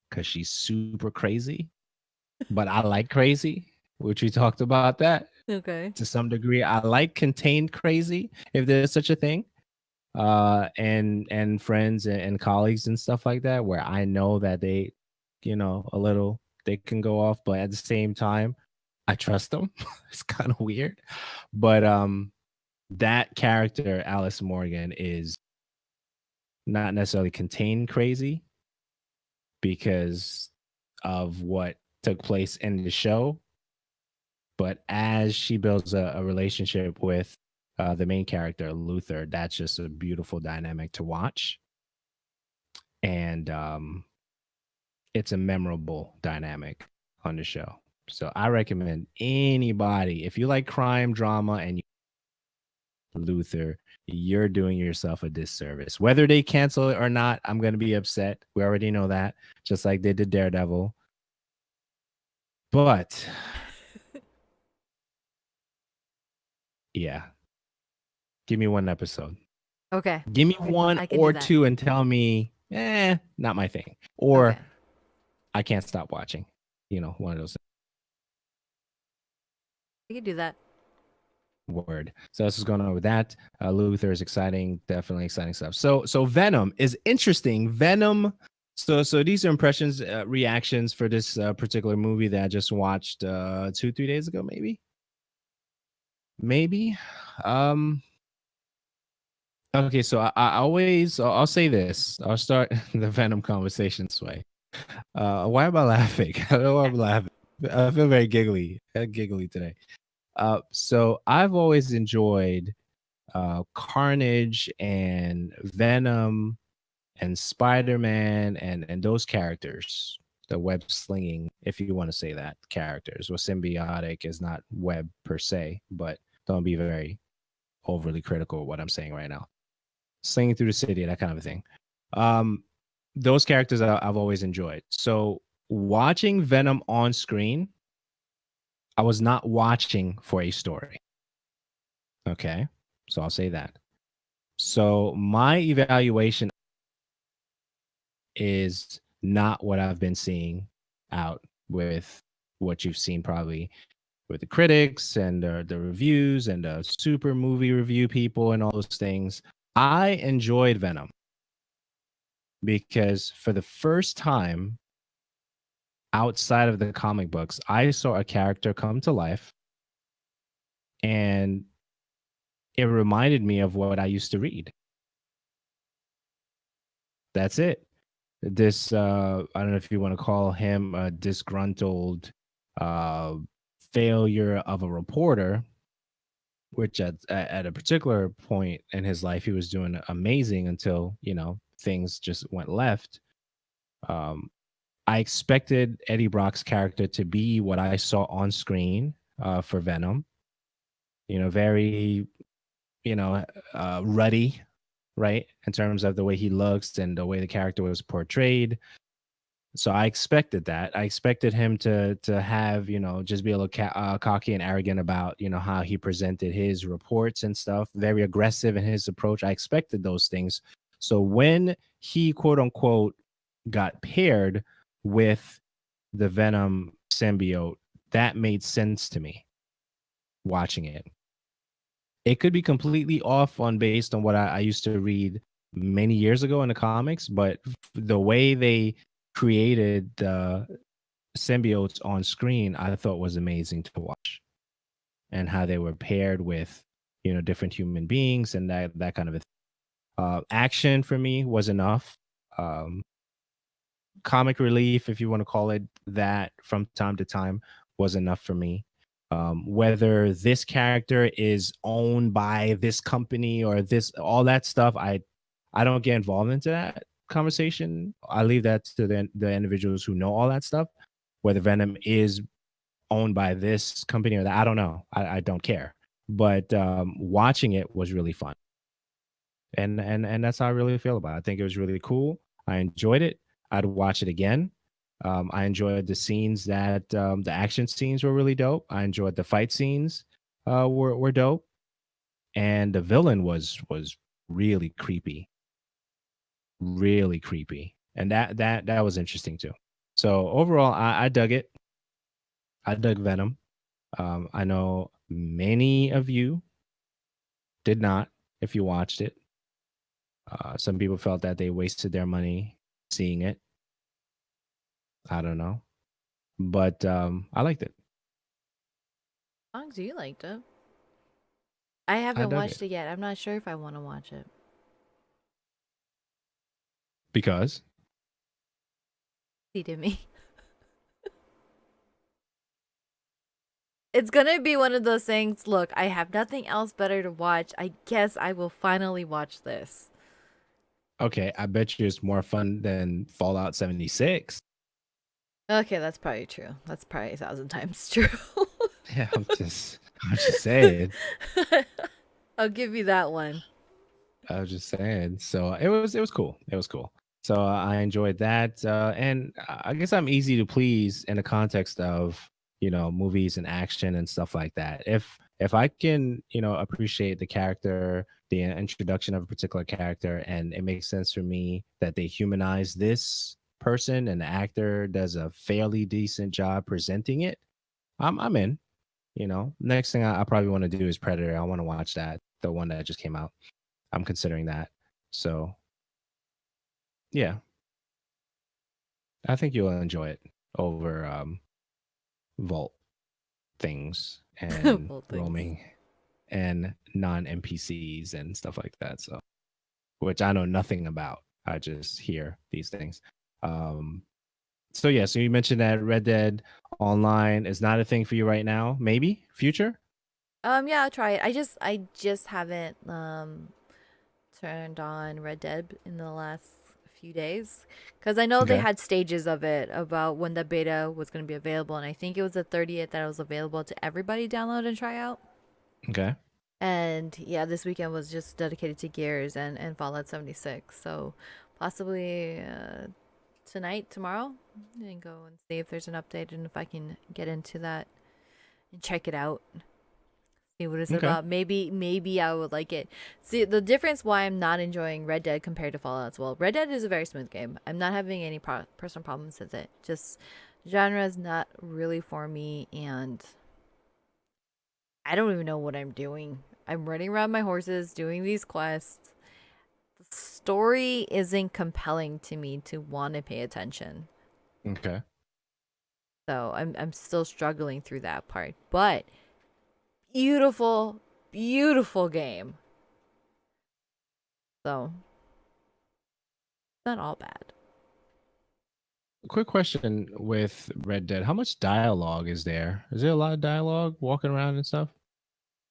because she's super crazy. But I like crazy, which we talked about that Okay. to some degree. I like contained crazy, if there's such a thing. And friends and colleagues and stuff like that, where I know that they, a little they can go off, but at the same time, I trust them. It's kind of weird. But that character, Alice Morgan, is not necessarily contained crazy because of what took place in the show. But as she builds a relationship with the main character, Luther, that's just a beautiful dynamic to watch. And it's a memorable dynamic on the show. So I recommend anybody, if you like crime drama and Luther, you're doing yourself a disservice. Whether they cancel it or not, I'm going to be upset. We already know that, just like they did Daredevil. But yeah, give me one episode. Okay. Give me one I can do or that. 2 and tell me, not my thing. Or Okay. I can't stop watching. One of those I can do that. word. So this is going on with that. Luther is exciting, definitely exciting stuff. So Venom is interesting. Venom. So these are impressions, reactions for this particular movie that I just watched 2-3 days ago, maybe. Okay, so I always I'll say this. I'll start the Venom conversation this way. Why am I laughing? I don't know why I'm laughing. I feel very giggly today. So I've always enjoyed Carnage and Venom and Spider-Man and those characters, the web slinging, if you want to say that, characters. Well, symbiotic is not web per se, but don't be very overly critical of what I'm saying right now. Slinging through the city, that kind of a thing. Those characters I've always enjoyed. So watching Venom on screen, I was not watching for a story. Okay, so I'll say that. So my evaluation is not what I've been seeing out with what you've seen probably with the critics and the reviews and the super movie review people and all those things. I enjoyed Venom because for the first time outside of the comic books, I saw a character come to life and it reminded me of what I used to read. That's it. This I don't know if you want to call him a disgruntled uh failure of a reporter, which at a particular point in his life he was doing amazing until things just went left. um I expected Eddie Brock's character to be what I saw on screen for Venom. Very ruddy, right, in terms of the way he looks and the way the character was portrayed. So I expected that. I expected him to have, just be a little cocky and arrogant about, how he presented his reports and stuff, very aggressive in his approach. I expected those things. So when he quote unquote got paired with the Venom symbiote, that made sense to me. watching it. It could be completely off on based on what I used to read many years ago in the comics, but the way they created the symbiotes on screen, I thought was amazing to watch, and how they were paired with different human beings and that kind of a action for me was enough. Um, Comic relief, if you want to call it that, from time to time was enough for me. Whether this character is owned by this company or this, all that stuff, I don't get involved into that conversation. I leave that to the individuals who know all that stuff. Whether Venom is owned by this company or that, I don't know. I don't care. But watching it was really fun, and that's how I really feel about it. I think it was really cool. I enjoyed it. I'd watch it again. I enjoyed the scenes that the action scenes were really dope. I enjoyed the fight scenes were dope, and the villain was really creepy, and that was interesting too. So overall, I dug it. I dug Venom. I know many of you did not. If you watched it, some people felt that they wasted their money seeing it. I don't know, but I liked it. As long as you liked it. I I haven't dug it watched it yet. I'm not sure if I want to watch it. because See to me. It's gonna be one of those things. Look, I have nothing else better to watch. I guess I will finally watch this. okay, I bet you it's more fun than Fallout 76. Okay, that's probably true. That's probably 1,000 times true. Yeah, I'm just saying. I'll give you that one. I was just saying. So it was cool. It was cool. So I enjoyed that, and I guess I'm easy to please in the context of movies and action and stuff like that. If I can appreciate the character, the introduction of a particular character, and it makes sense for me that they humanize this person and the actor does a fairly decent job presenting it, I'm in. Next thing I probably want to do is Predator. I want to watch that, the one that just came out. I'm considering that. So yeah, I think you'll enjoy it over vault things and Well, thanks. roaming and non NPCs and stuff like that. So, which I know nothing about. I just hear these things. Um, so yeah, so you mentioned that Red Dead Online is not a thing for you right now. Maybe future. Yeah, I'll try it. I just haven't turned on Red Dead in the last few days because I know they Okay. had stages of it about when the beta was going to be available, and I think it was the 30th that it was available to everybody download and try out. Okay. And yeah, this weekend was just dedicated to Gears and Fallout 76. So possibly tonight, tomorrow, and go and see if there's an update and if I can get into that and check it out. See what it's Okay. about. Maybe I would like it. See the difference why I'm not enjoying Red Dead compared to Fallout as well. Red Dead is a very smooth game. I'm not having any personal problems with it. Just genre is not really for me, and I don't even know what I'm doing. I'm running around my horses doing these quests. The story isn't compelling to me to want to pay attention. Okay. So I'm still struggling through that part. But beautiful, beautiful game. So not all bad. Quick question with Red Dead. How much dialogue is there? Is there a lot of dialogue walking around and stuff?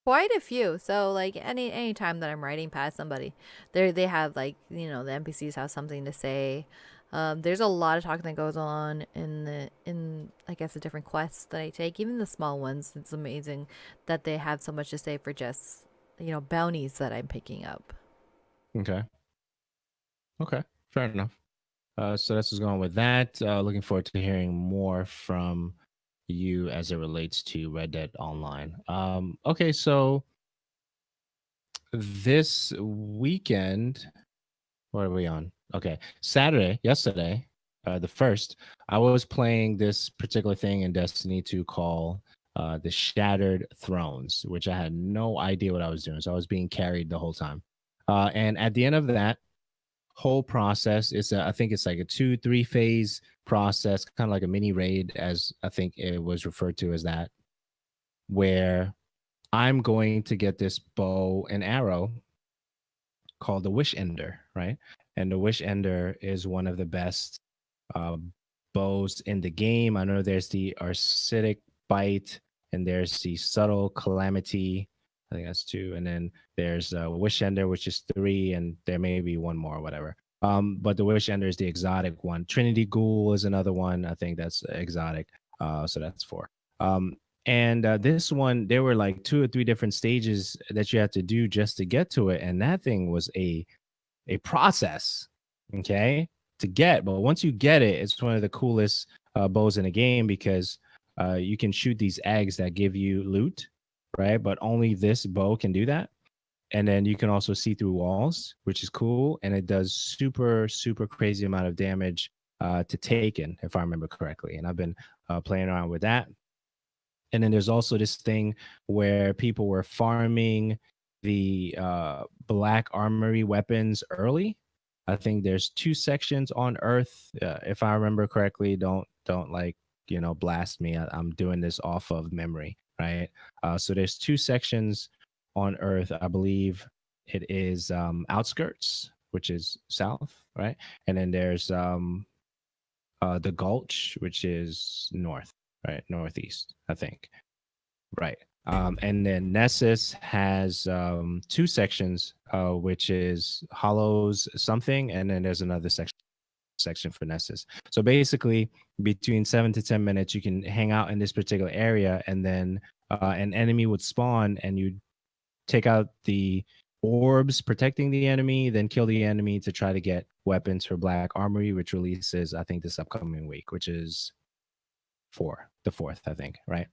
Quite a few. So like any time that I'm riding past somebody, they have like the NPCs have something to say. There's a lot of talking that goes on in I guess the different quests that I take, even the small ones. It's amazing that they have so much to say for just bounties that I'm picking up. Okay. Okay. Fair enough. So that's what's going with that. Looking forward to hearing more from you as it relates to Red Dead Online. Okay, so this weekend, what are we on? Okay, Saturday, yesterday, the first, I was playing this particular thing in Destiny 2 called the Shattered Thrones, which I had no idea what I was doing. So I was being carried the whole time. And at the end of that whole process, I think it's like a 2-3 phase process, kind of like a mini raid, as I think it was referred to as that, where I'm going to get this bow and arrow called the Wish Ender, right? And the Wish Ender is one of the best uh, bows in the game. I know there's the Acidic Bite and there's the Subtle Calamity. I think that's 2. And then there's Wish Ender, which is 3, and there may be one more, whatever. But the Wish Ender is the exotic one. Trinity Ghoul is another one. I think that's exotic. So that's 4. And this one, there were like 2 or 3 different stages that you had to do just to get to it, and that thing was a process, okay, to get. But once you get it, it's one of the coolest bows in the game because you can shoot these eggs that give you loot, right? But only this bow can do that. And then you can also see through walls, which is cool, and it does super super crazy amount of damage to Taken, if I remember correctly. And I've been playing around with that. And then there's also this thing where people were farming the black armory weapons early. I think there's 2 sections on Earth, if I remember correctly. Don't like blast me. I'm doing this off of memory, right? So there's 2 sections on Earth. I believe it is outskirts, which is south, right? And then there's the Gulch, which is north, right? Northeast, I think. Right. And then Nessus has 2 sections, which is Hollows something, and then there's another section for Nessus. So basically, between 7 to 10 minutes, you can hang out in this particular area, and then an enemy would spawn, and you take out the orbs protecting the enemy, then kill the enemy to try to get weapons for Black Armory, which releases, I think, this upcoming week, which is the 4th, I think, right?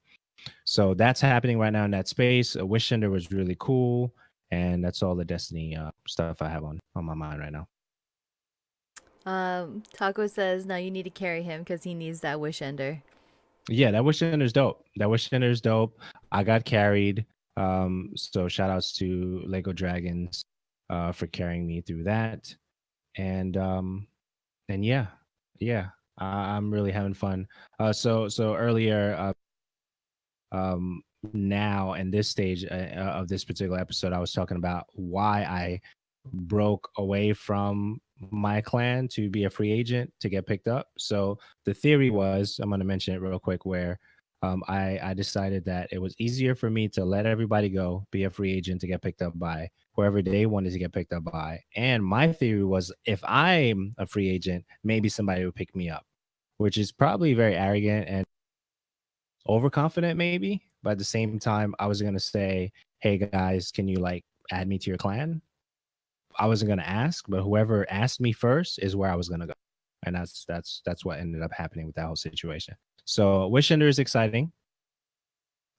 So that's happening right now in that space. Wish Ender was really cool, and that's all the Destiny stuff I have on my mind right now. Taco says now you need to carry him because he needs that Wish Ender. Yeah, that Wish Ender is dope. That Wish Ender is dope. I got carried. So shout outs to Lego Dragons for carrying me through that. And yeah, I'm really having fun. So earlier now in this stage of this particular episode, I was talking about why I broke away from my clan to be a free agent to get picked up. So the theory was, I'm going to mention it real quick, where I decided that it was easier for me to let everybody go, be a free agent to get picked up by whoever they wanted to get picked up by. And my theory was, if I'm a free agent, maybe somebody would pick me up, which is probably very arrogant and overconfident maybe, but at the same time I was going to say, hey guys, can you like add me to your clan? I wasn't going to ask, but whoever asked me first is where I was going to go, and that's what ended up happening with that whole situation. So Wish Ender is exciting.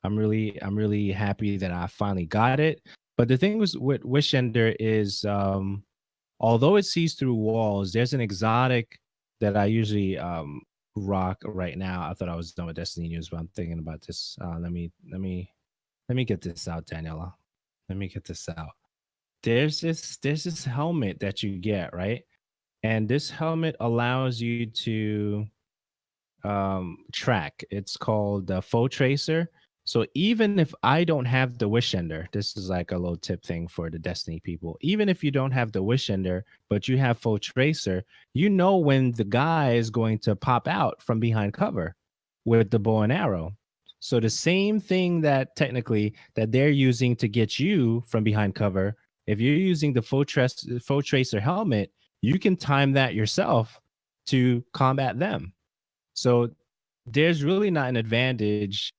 I'm really happy that I finally got it. But the thing was with Wish Ender is although it sees through walls, there's an exotic that I usually rock right now. I thought I was done with Destiny news, but I'm thinking about this. Let me get this out, Daniela. Let me get this out. There's this helmet that you get, right? And this helmet allows you to track. It's called the Foe Tracer. So even if I don't have the Wish Ender, this is like a little tip thing for the Destiny people. Even if you don't have the Wish Ender, but you have Foe Tracer, you know when the guy is going to pop out from behind cover with the bow and arrow. So the same thing that technically that they're using to get you from behind cover, if you're using the Foe Tracer helmet, you can time that yourself to combat them. So there's really not an advantage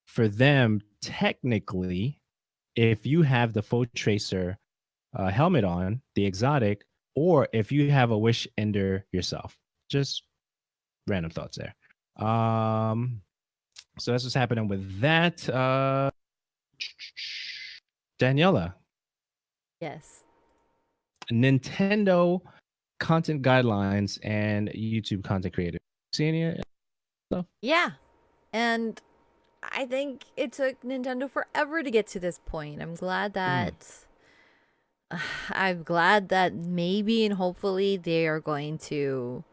for them technically if you have the Foe Tracer helmet on, the exotic, or if you have a Wish Ender yourself. Just random thoughts there. So that's what's happening with that. Daniela, Yes. Nintendo content guidelines and YouTube content creators. See any stuff? Yeah. And I think it took Nintendo forever to get to this point. Mm. I'm glad that maybe and hopefully they are going to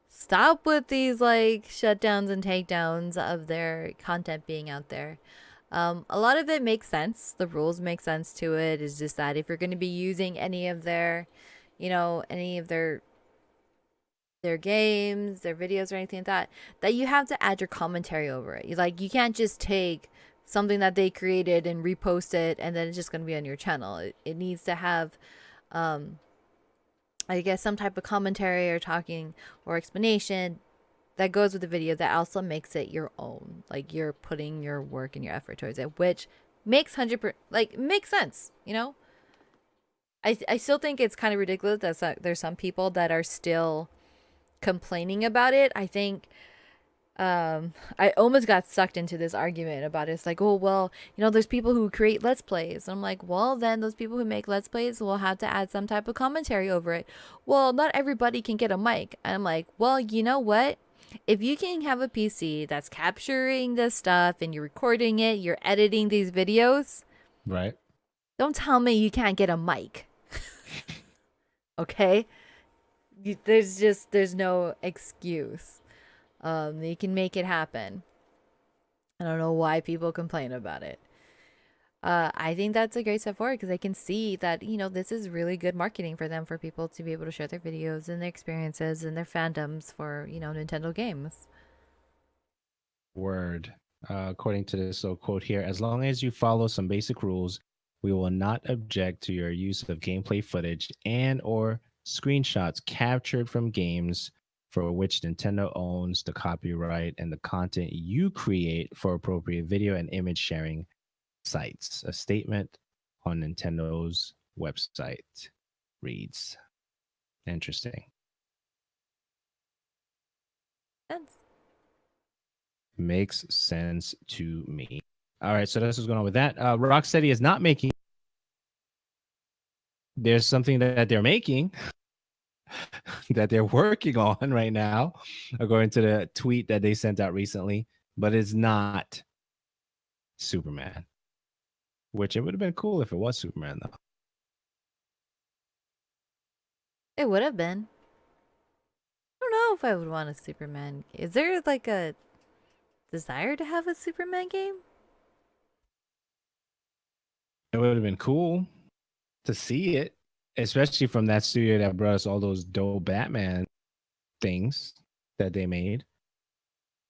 stop with these like shutdowns and takedowns of their content being out there. A lot of it makes sense. The rules make sense to it. It's just that if you're going to be using any of their, any of their games, their videos, or anything like that, that you have to add your commentary over it. You can't just take something that they created and repost it, and then it's just going to be on your channel. It needs to have, um, I guess, some type of commentary or talking or explanation that goes with the video that also makes it your own. Like you're putting your work and your effort towards it, which makes 100% makes sense. I still think it's kind of ridiculous that there's some people that are still complaining about it. I think I almost got sucked into this argument about it. It's like, oh well, there's people who create let's plays. And I'm like, well, then those people who make let's plays will have to add some type of commentary over it. Well, not everybody can get a mic. And I'm like, well, you know what? If you can have a PC that's capturing this stuff and you're recording it, you're editing these videos, Right. don't tell me you can't get a mic. Okay? There's no excuse. You can make it happen. I don't know why people complain about it. I think that's a great step forward because they can see that, this is really good marketing for them, for people to be able to share their videos and their experiences and their fandoms for, Nintendo games. Word. According to this little quote here, as long as you follow some basic rules, we will not object to your use of gameplay footage and or screenshots captured from games for which Nintendo owns the copyright and the content you create for appropriate video and image sharing sites. A statement on Nintendo's website reads. Interesting. Sense. Makes sense to me. All right, so that's what's going on with that. Rocksteady is not making. There's something that they're making that they're working on right now, according to the tweet that they sent out recently, but it's not Superman, which it would have been cool if it was Superman, though. It would have been. I don't know if I would want a Superman. Is there like a desire to have a Superman game? It would have been cool to see it, especially from that studio that brought us all those dope Batman things that they made.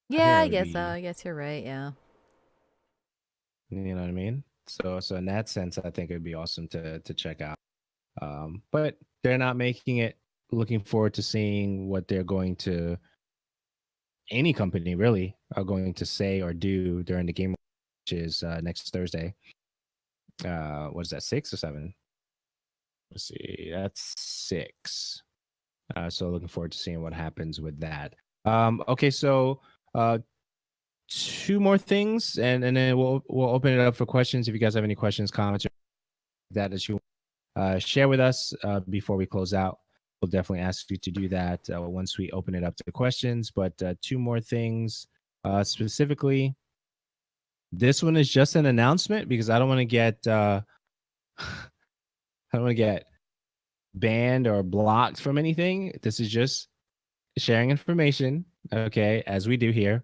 I think Yeah, that I would guess so. be, I guess you're right. Yeah. you know what I mean? So in that sense, I think it'd be awesome to check out. But they're not making it. Looking forward to seeing what they're going to, any company really, are going to say or do during the game, which is next Thursday. What is that, 6 or 7? Let's see, that's 6. So looking forward to seeing what happens with that. Okay, so uh, 2 more things, and then we'll open it up for questions. If you guys have any questions, comments, or that you share with us before we close out, we'll definitely ask you to do that once we open it up to questions. But 2 more things, specifically, this one is just an announcement because I don't want to get I don't want to get banned or blocked from anything. This is just sharing information, okay, as we do here.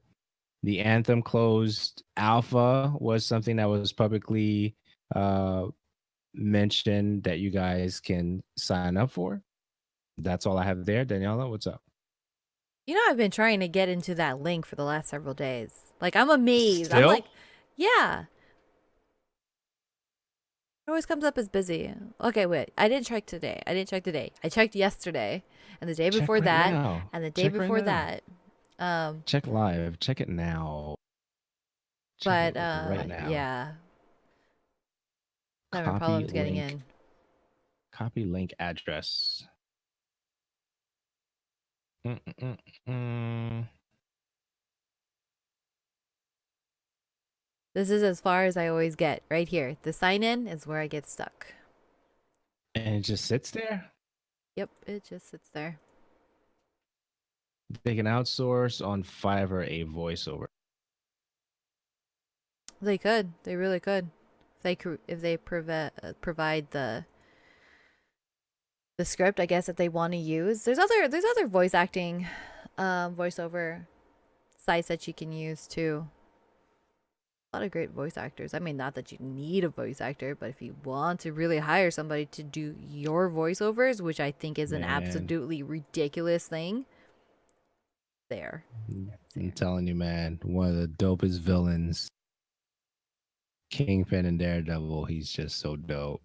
The Anthem closed alpha was something that was publicly uh, mentioned that you guys can sign up for. That's all I have there. Daniela, what's up? I've been trying to get into that link for the last several days. Like, I'm amazed. I'm Still? like, yeah. It always comes up as busy. Okay, wait. I didn't check today. I checked yesterday and the day Check before right that now. and the day Check right before now. that. Um, Check live. Check it now. Check it but right now. yeah, I'm having Copy problems getting link. in. Copy link address. Mm-mm-mm-mm. This is as far as I always get right here. The sign in is where I get stuck. And it just sits there. Yep, it just sits there. They can outsource on Fiverr a voiceover. They could. They really could. If they provide the script, I guess, that they want to use. There's other voice acting, voiceover sites that you can use too. A lot of great voice actors. I mean, not that you need a voice actor, but if you want to really hire somebody to do your voiceovers, which I think is an Man, absolutely ridiculous thing, there. I'm telling you, man, one of the dopest villains, Kingpin and Daredevil. He's just so dope.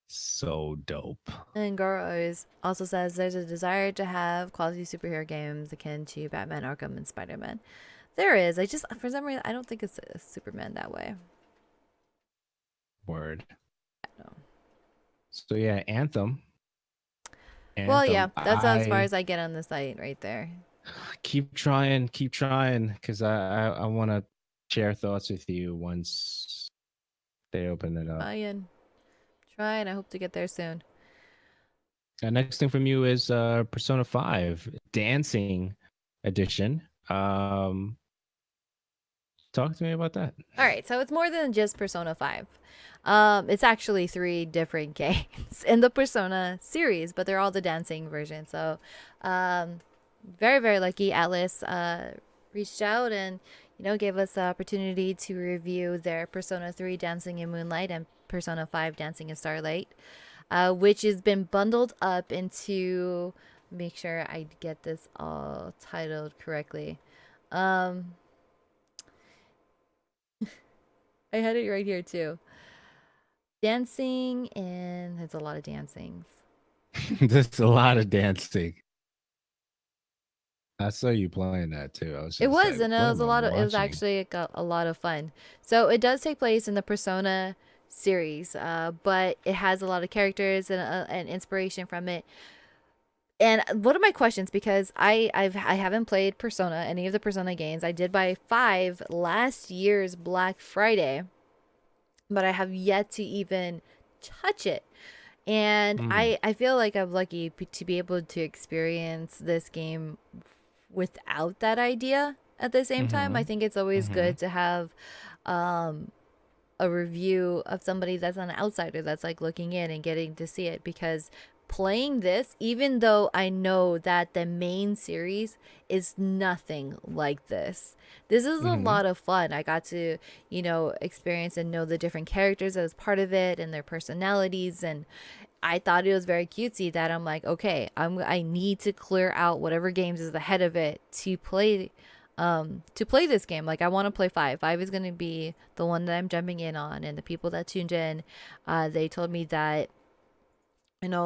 So dope. And Goro also says there's a desire to have quality superhero games akin to Batman, Arkham, and Spider-Man. There is. I just, for some reason, I don't think it's a Superman that way. Word. No. So yeah, Anthem. Well, yeah, that's as far I as I get on the site right there. keep trying, because I want to share thoughts with you once they open it up. Try, and I hope to get there soon. Next thing from you is Persona 5 Dancing Edition. Talk to me about that. All right, so it's more than just Persona 5. It's actually 3 different games in the Persona series, but they're all the dancing version. So, very, very lucky. Atlas reached out and, gave us the opportunity to review their Persona 3 Dancing in Moonlight and Persona 5 Dancing in Starlight, which has been bundled up into, make sure I get this all titled correctly. I had it right here too. Dancing, and there's a lot of dancings. There's a lot of dancing. I saw you playing that too. It was a lot of. It was actually a lot of fun. So it does take place in the Persona series, but it has a lot of characters and inspiration from it. And one of my questions, because I haven't played Persona, any of the Persona games. I did buy 5 last year's Black Friday, but I have yet to even touch it. And I feel like I'm lucky to be able to experience this game without that idea at the same time. I think it's always good to have a review of somebody that's an outsider that's like looking in and getting to see it, because playing this, even though I know that the main series is nothing like this is a lot of fun. I got to, experience and know the different characters as part of it and their personalities, and I thought it was very cutesy that I'm like, okay, I need to clear out whatever games is ahead of it to play this game. Like, I want to play 5. 5 is going to be the one that I'm jumping in on, and the people that tuned in, they told me that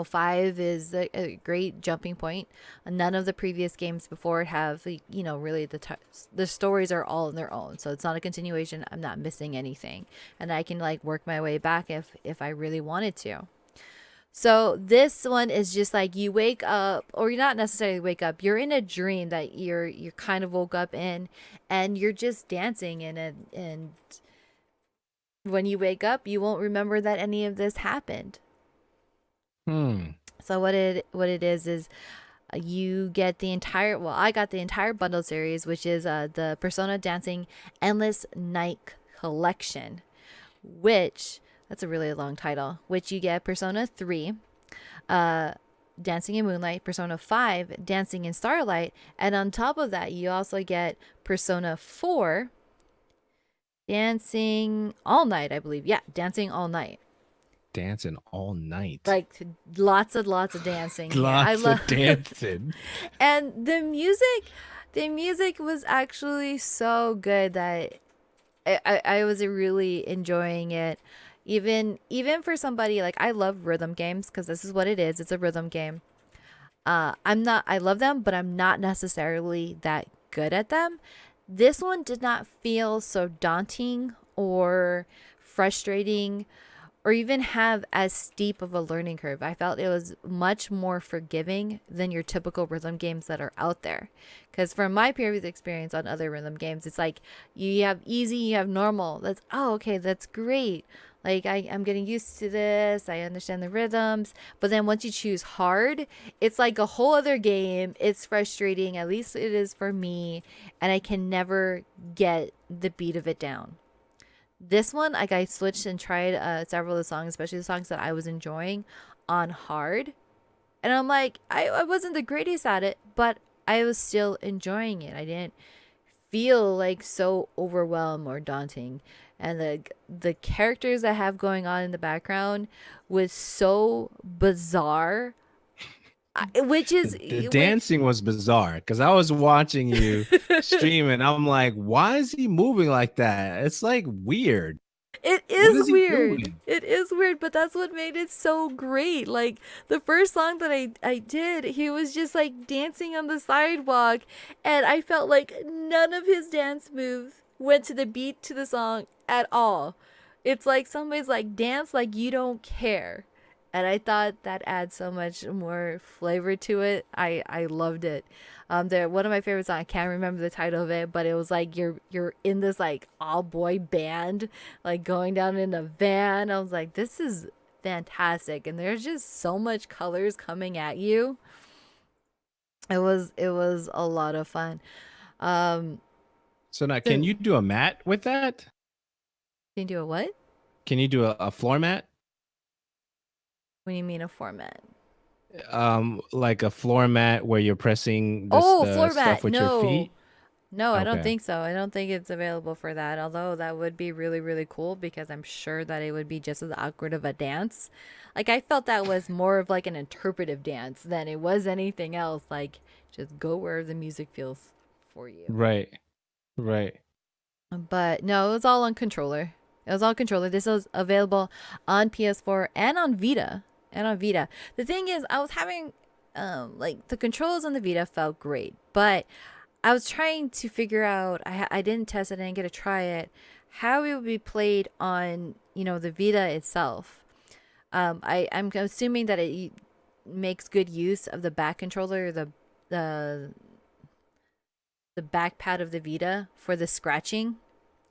5 is a great jumping point. None of the previous games before it have, really the stories are all on their own. So it's not a continuation. I'm not missing anything. And I can like work my way back if I really wanted to. So this one is just like you wake up, or you're not necessarily wake up. You're in a dream that you're kind of woke up in, and you're just dancing in it. And when you wake up, you won't remember that any of this happened. So what it is you get the entire, I got the entire bundle series, which is the Persona Dancing Endless Night Collection, which, that's a really long title, which you get Persona 3, Dancing in Moonlight, Persona 5, Dancing in Starlight, and on top of that, you also get Persona 4, Dancing All Night, I believe. Yeah, Dancing All Night. Dancing all night. Like, lots of dancing. Lots of dancing. And the music was actually so good that I was really enjoying it. Even for somebody like, I love rhythm games, because this is what it is. It's a rhythm game. I love them, but I'm not necessarily that good at them. This one did not feel so daunting or frustrating, or even have as steep of a learning curve. I felt it was much more forgiving than your typical rhythm games that are out there. Because from my previous experience on other rhythm games, it's like you have easy, you have normal. Okay, that's great. Like I'm getting used to this. I understand the rhythms. But then once you choose hard, it's like a whole other game. It's frustrating. At least it is for me. And I can never get the beat of it down. This one, like I switched and tried several of the songs, especially the songs that I was enjoying on hard. And I'm like, I wasn't the greatest at it, but I was still enjoying it. I didn't feel like so overwhelmed or daunting. And the characters I have going on in the background was so bizarre, which is The which dancing was bizarre because I was watching you stream and I'm like, why is he moving like that? It's like weird. it What is is he weird. doing? It is weird, but that's what made it so great. Like the first song that I did, he was just like dancing on the sidewalk, and I felt like none of his dance moves went to the beat to the song at all. It's like somebody's like dance like you don't care. And I thought that adds so much more flavor to it. I loved it. There one of my favorite songs. I can't remember the title of it, but it was like you're in this like all boy band, like going down in a van. I was like, this is fantastic, and there's just so much colors coming at you. It was a lot of fun. Um, So now, can then you do a mat with that? can you do a what? Can you do a floor mat? When you mean a format? Like a floor mat where you're pressing this Oh, the floor stuff mat. with your No, feet? no, I don't Okay. think so. I don't think it's available for that. Although that would be really, really cool because I'm sure that it would be just as awkward of a dance. Like I felt that was more of like an interpretive dance than it was anything else. Like just go where the music feels for you. Right. Right. But no, it was all on controller. It was all controller. This was available on PS4 and on Vita. And on Vita. The thing is, I was having like the controls on the Vita felt great, but I was trying to figure out. I didn't test it. I didn't get to try it. How it would be played on the Vita itself. I'm assuming that it makes good use of the back controller, the the back pad of the Vita for the scratching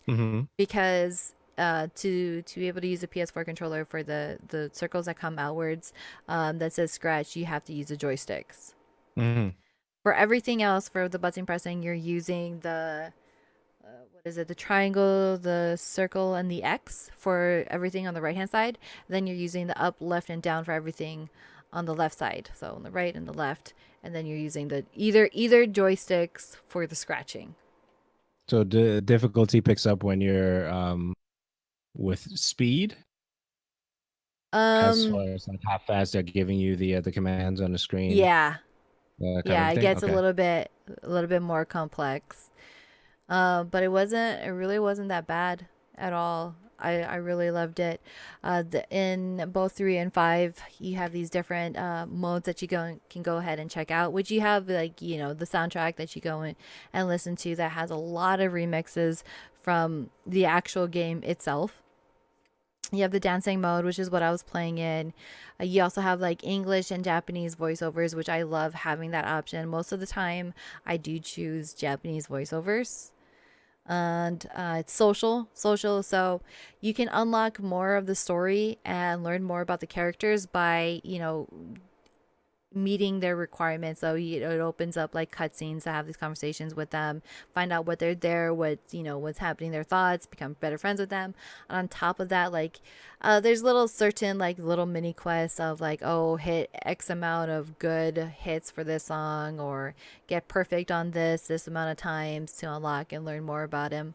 Mm-hmm. because to be able to use a PS4 controller for the circles that come outwards that says scratch, you have to use the joysticks. Mm-hmm. For everything else, for the button pressing, you're using the what is it? The triangle, the circle, and the X for everything on the right hand side. Then you're using the up, left, and down for everything on the left side. So on the right and the left, and then you're using the either joysticks for the scratching. So the difficulty picks up when you're with speed as Um, far as like how fast they're giving you the commands on the screen, yeah, that kind yeah, of it thing. gets Okay. a little bit more complex. But it really wasn't that bad at all. I really loved it. In both 3 and 5, you have these different modes that can go ahead and check out, which you have like, the soundtrack that you go in and listen to that has a lot of remixes from the actual game itself. You have the dancing mode, which is what I was playing in. You also have like English and Japanese voiceovers, which I love having that option. Most of the time, I do choose Japanese voiceovers. And it's social, so you can unlock more of the story and learn more about the characters by meeting their requirements. So it opens up like cutscenes to have these conversations with them, find out what they're there, what's happening, their thoughts, become better friends with them. And on top of that, like there's little certain like little mini quests of like, oh, hit X amount of good hits for this song, or get perfect on this amount of times to unlock and learn more about him.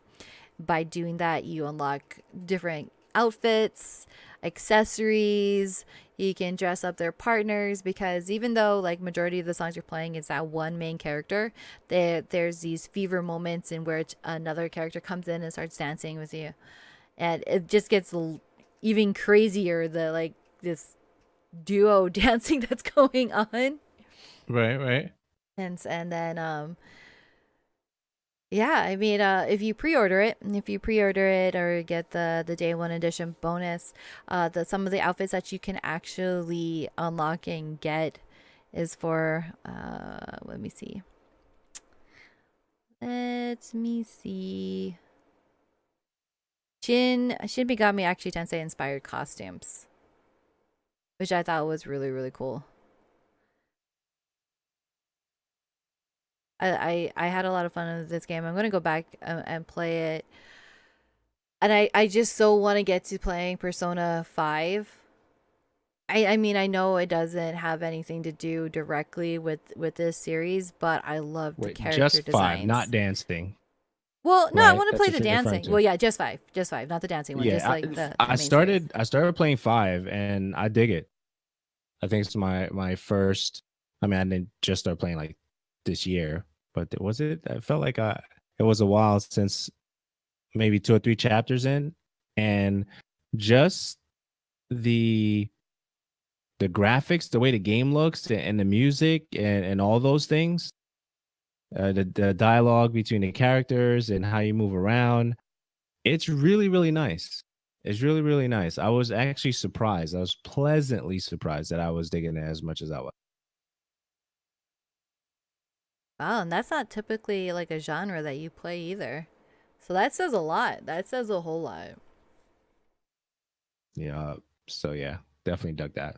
By doing that, you unlock different outfits, accessories. You can dress up their partners, because even though like majority of the songs you're playing is that one main character, there's these fever moments in which another character comes in and starts dancing with you, and it just gets even crazier. The like this duo dancing that's going on, Right, right. and then yeah, I mean, if you pre-order it or get the day one edition bonus, the some of the outfits that you can actually unlock and get is for let me see. Let me see. Shin Megami actually Tensei inspired costumes, which I thought was really really cool. I had a lot of fun with this game. I'm gonna go back and play it, and I just so want to get to playing Persona 5. I mean I know it doesn't have anything to do directly with this series, but I love the Wait, character just five, not designs. dancing, Well, no, I right? want to That's play what the you're referring dancing. to. Well, yeah, just five, not the dancing one, just Yeah, like I the main series. started playing five, and I dig it. I think it's my first. I mean, I didn't just start playing like this year, but was it? I felt like it was a while since maybe two or three chapters in, and just the the graphics, the way the game looks, and the music, and all those things, the dialogue between the characters and how you move around, it's really really nice. It's really really nice. I was actually surprised. I was pleasantly surprised that I was digging it as much as I was. Wow, and that's not typically like a genre that you play either. So that says a lot. That says a whole lot. Yeah. So yeah, definitely dug that.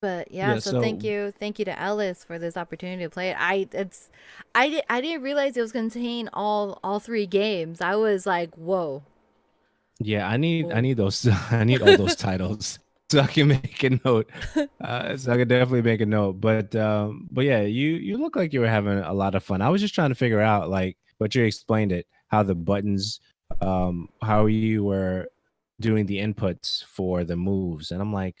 But yeah, Yeah. so So thank you to Alice for this opportunity to play it. I didn't realize it was contain all three games. I was like, whoa, yeah, I whoa. need those. I need all those titles so I can make a note. So I can definitely make a note. But yeah, you look like you were having a lot of fun. I was just trying to figure out, like, but you explained it, how the buttons, how you were doing the inputs for the moves, and I'm like,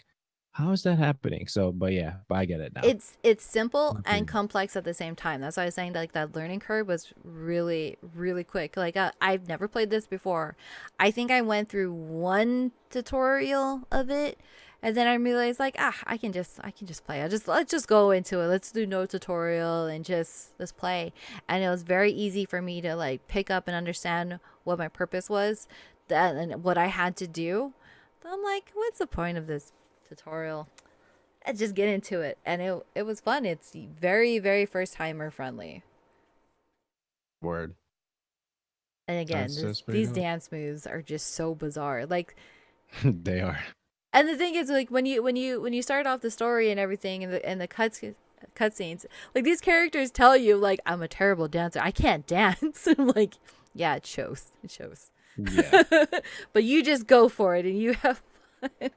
how is that happening? So, but yeah, but I get it now. It's simple and Mhm. complex at the same time. That's why I was saying that, like that learning curve was really really quick. Like I've never played this before. I think I went through one tutorial of it, and then I realized like I can just play. I just let's just go into it. Let's do no tutorial and just let's play. And it was very easy for me to like pick up and understand what my purpose was, that and what I had to do. So I'm like, what's the point of this tutorial? And just get into it, and it was fun. It's very very first timer friendly. Word. And again, That's pretty these dope. dance moves are just so bizarre, like. They are. And the thing is, like when you start off the story and everything, and the cutscenes, like these characters tell you like I'm a terrible dancer, I can't dance. I'm like, yeah, it shows, it shows. Yeah. But you just go for it and you have fun.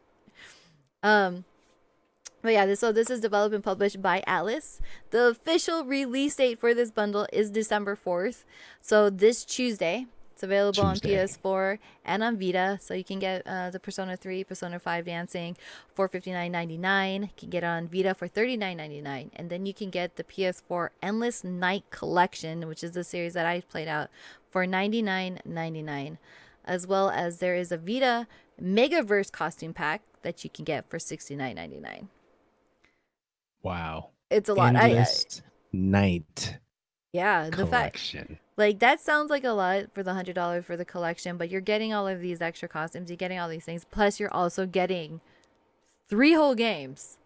um But yeah, so this is developed and published by Alice. The official release date for this bundle is December 4th. So this Tuesday. It's available on Tuesday. PS4 and on Vita. So you can get the Persona 3, Persona 5 Dancing for $59.99. You can get it on Vita for $39.99. And then you can get the PS4 Endless Night Collection, which is the series that I played out, for $99.99. As well as there is a Vita Megaverse costume pack that you can get for $69.99. Wow. It's a lot. Endless Night Yeah, the fact Collection. like that sounds like a lot for the $100 for the collection, but you're getting all of these extra costumes, you're getting all these things, plus you're also getting three whole games.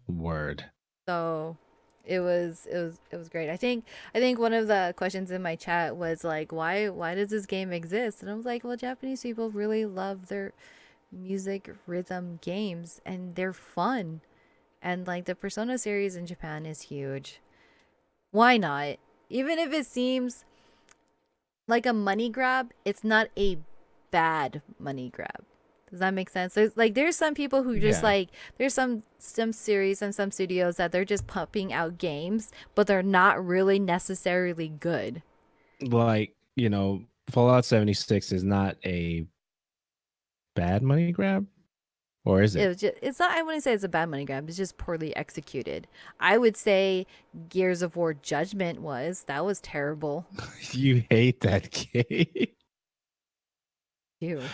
Word. So it was great. I think one of the questions in my chat was like, why does this game exist? And I was like, well, Japanese people really love their music rhythm games and they're fun. And like the Persona series in Japan is huge. Why not? Even if it seems like a money grab, it's not a bad money grab. Does that make sense? There's some people who just Yeah. like there's some series and some studios that they're just pumping out games, but they're not really necessarily good. Like, Fallout 76 is not a bad money grab, or is It it? was just it's not I wouldn't say it's a bad money grab, it's just poorly executed. I would say Gears of War Judgment was. That was terrible. You hate that game. Do.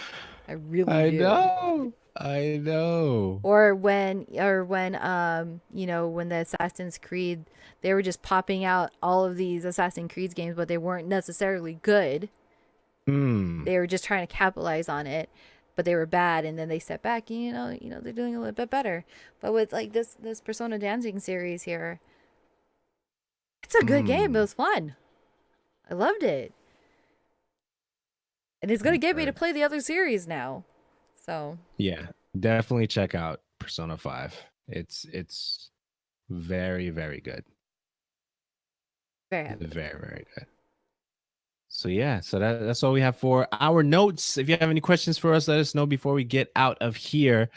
I really I do. know. I know. Or when you know when the Assassin's Creed they were just popping out all of these Assassin's Creed games but they weren't necessarily good. Hmm. They were just trying to capitalize on it, but they were bad and then they stepped back and they're doing a little bit better. But with like this Persona Dancing series here, it's a good game. It Hmm. was fun. I loved it. And it's gonna get me to Word. play the other series now. So Yeah, definitely check out Persona 5. It's very, very good. very happy. Very, very good. So yeah, so that's all we have for our notes. If you have any questions for us, let us know before we get out of here.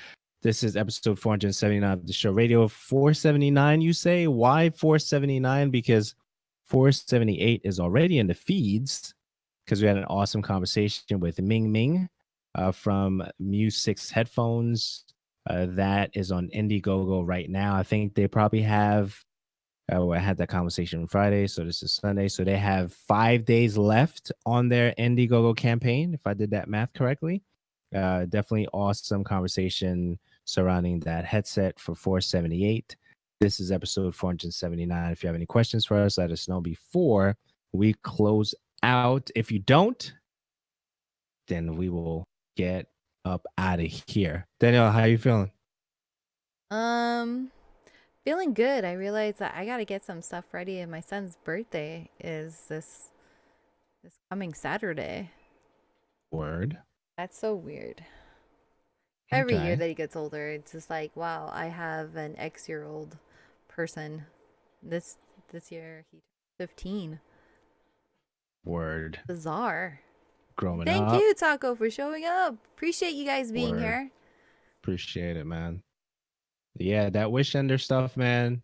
This is episode 479 of the show radio. 479, you say? Why 479? Because 478 is already in the feeds because we had an awesome conversation with Ming Ming from Mu6 headphones. That is on Indiegogo right now. I think they probably have I had that conversation on Friday, so this is Sunday. So they have 5 days left on their Indiegogo campaign, if I did that math correctly. Definitely awesome conversation surrounding that headset for 478. This is episode 479. If you have any questions for us, let us know before we close out. If you don't, then we will get up out of here. Daniel, how you feeling? Feeling good. I realized that I gotta get some stuff ready, and my son's birthday is this coming Saturday. Word. That's so weird. Every year Okay. that he gets older, it's just like, wow, I have an X-year-old person. This this year he turned 15. Word. Bizarre. Growing Thank up. you, Taco, for showing up. Appreciate you guys being Word. here. Appreciate it, man. Yeah, that wish ender stuff, man.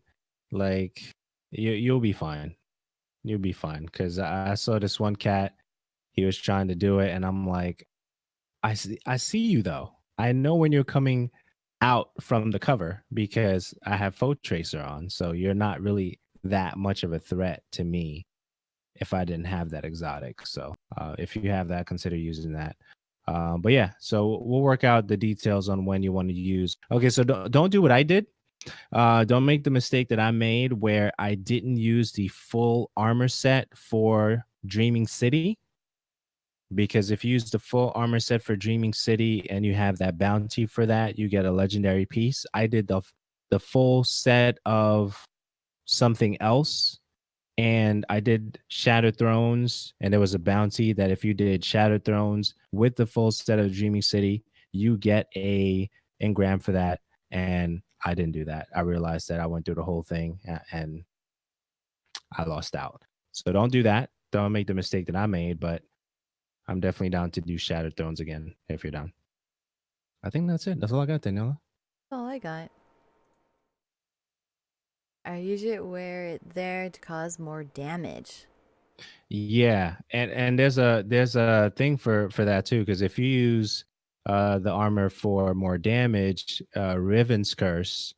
Like you'll be fine. You'll be fine. Cause I saw this one cat. He was trying to do it, and I'm like, I see you though. I know when you're coming out from the cover because I have Photo Tracer on. So you're not really that much of a threat to me if I didn't have that exotic. So if you have that, consider using that. But yeah, so we'll work out the details on when you want to use. Okay, so don't do what I did. Don't make the mistake that I made where I didn't use the full armor set for Dreaming City. Because if you use the full armor set for Dreaming City and you have that bounty for that, you get a legendary piece. I did the full set of something else, and I did Shattered Thrones, and there was a bounty that if you did Shattered Thrones with the full set of Dreaming City, you get a engram for that. And I didn't do that. I realized that I went through the whole thing and I lost out. So don't do that. Don't make the mistake that I made, but I'm definitely down to do Shattered Thrones again if you're down. I think that's it. That's all I got, Daniela. That's all I got. I usually wear it there to cause more damage. Yeah, and there's a thing for that too, because if you use the armor for more damage, Riven's curse,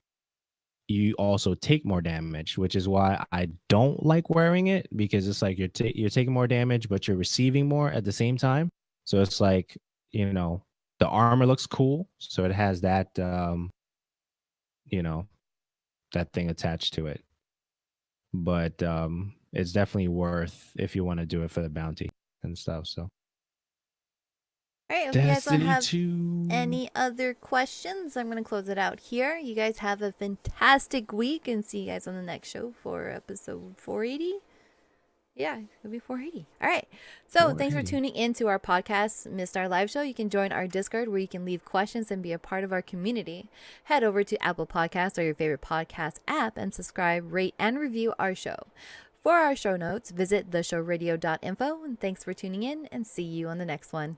you also take more damage, which is why I don't like wearing it because it's like you're taking more damage, but you're receiving more at the same time. So it's like you know the armor looks cool, so it has that you know that thing attached to it, but it's definitely worth if you want to do it for the bounty and stuff. So All right, if you guys don't Destiny have 2. any other questions, I'm going to close it out here. You guys have a fantastic week and see you guys on the next show for episode 480. Yeah, it'll be 480. All right. So thanks for 480. tuning in to our podcast. Missed our live show? You can join our Discord where you can leave questions and be a part of our community. Head over to Apple Podcasts or your favorite podcast app and subscribe, rate, and review our show. For our show notes, visit theshowradio.info. And thanks for tuning in and see you on the next one.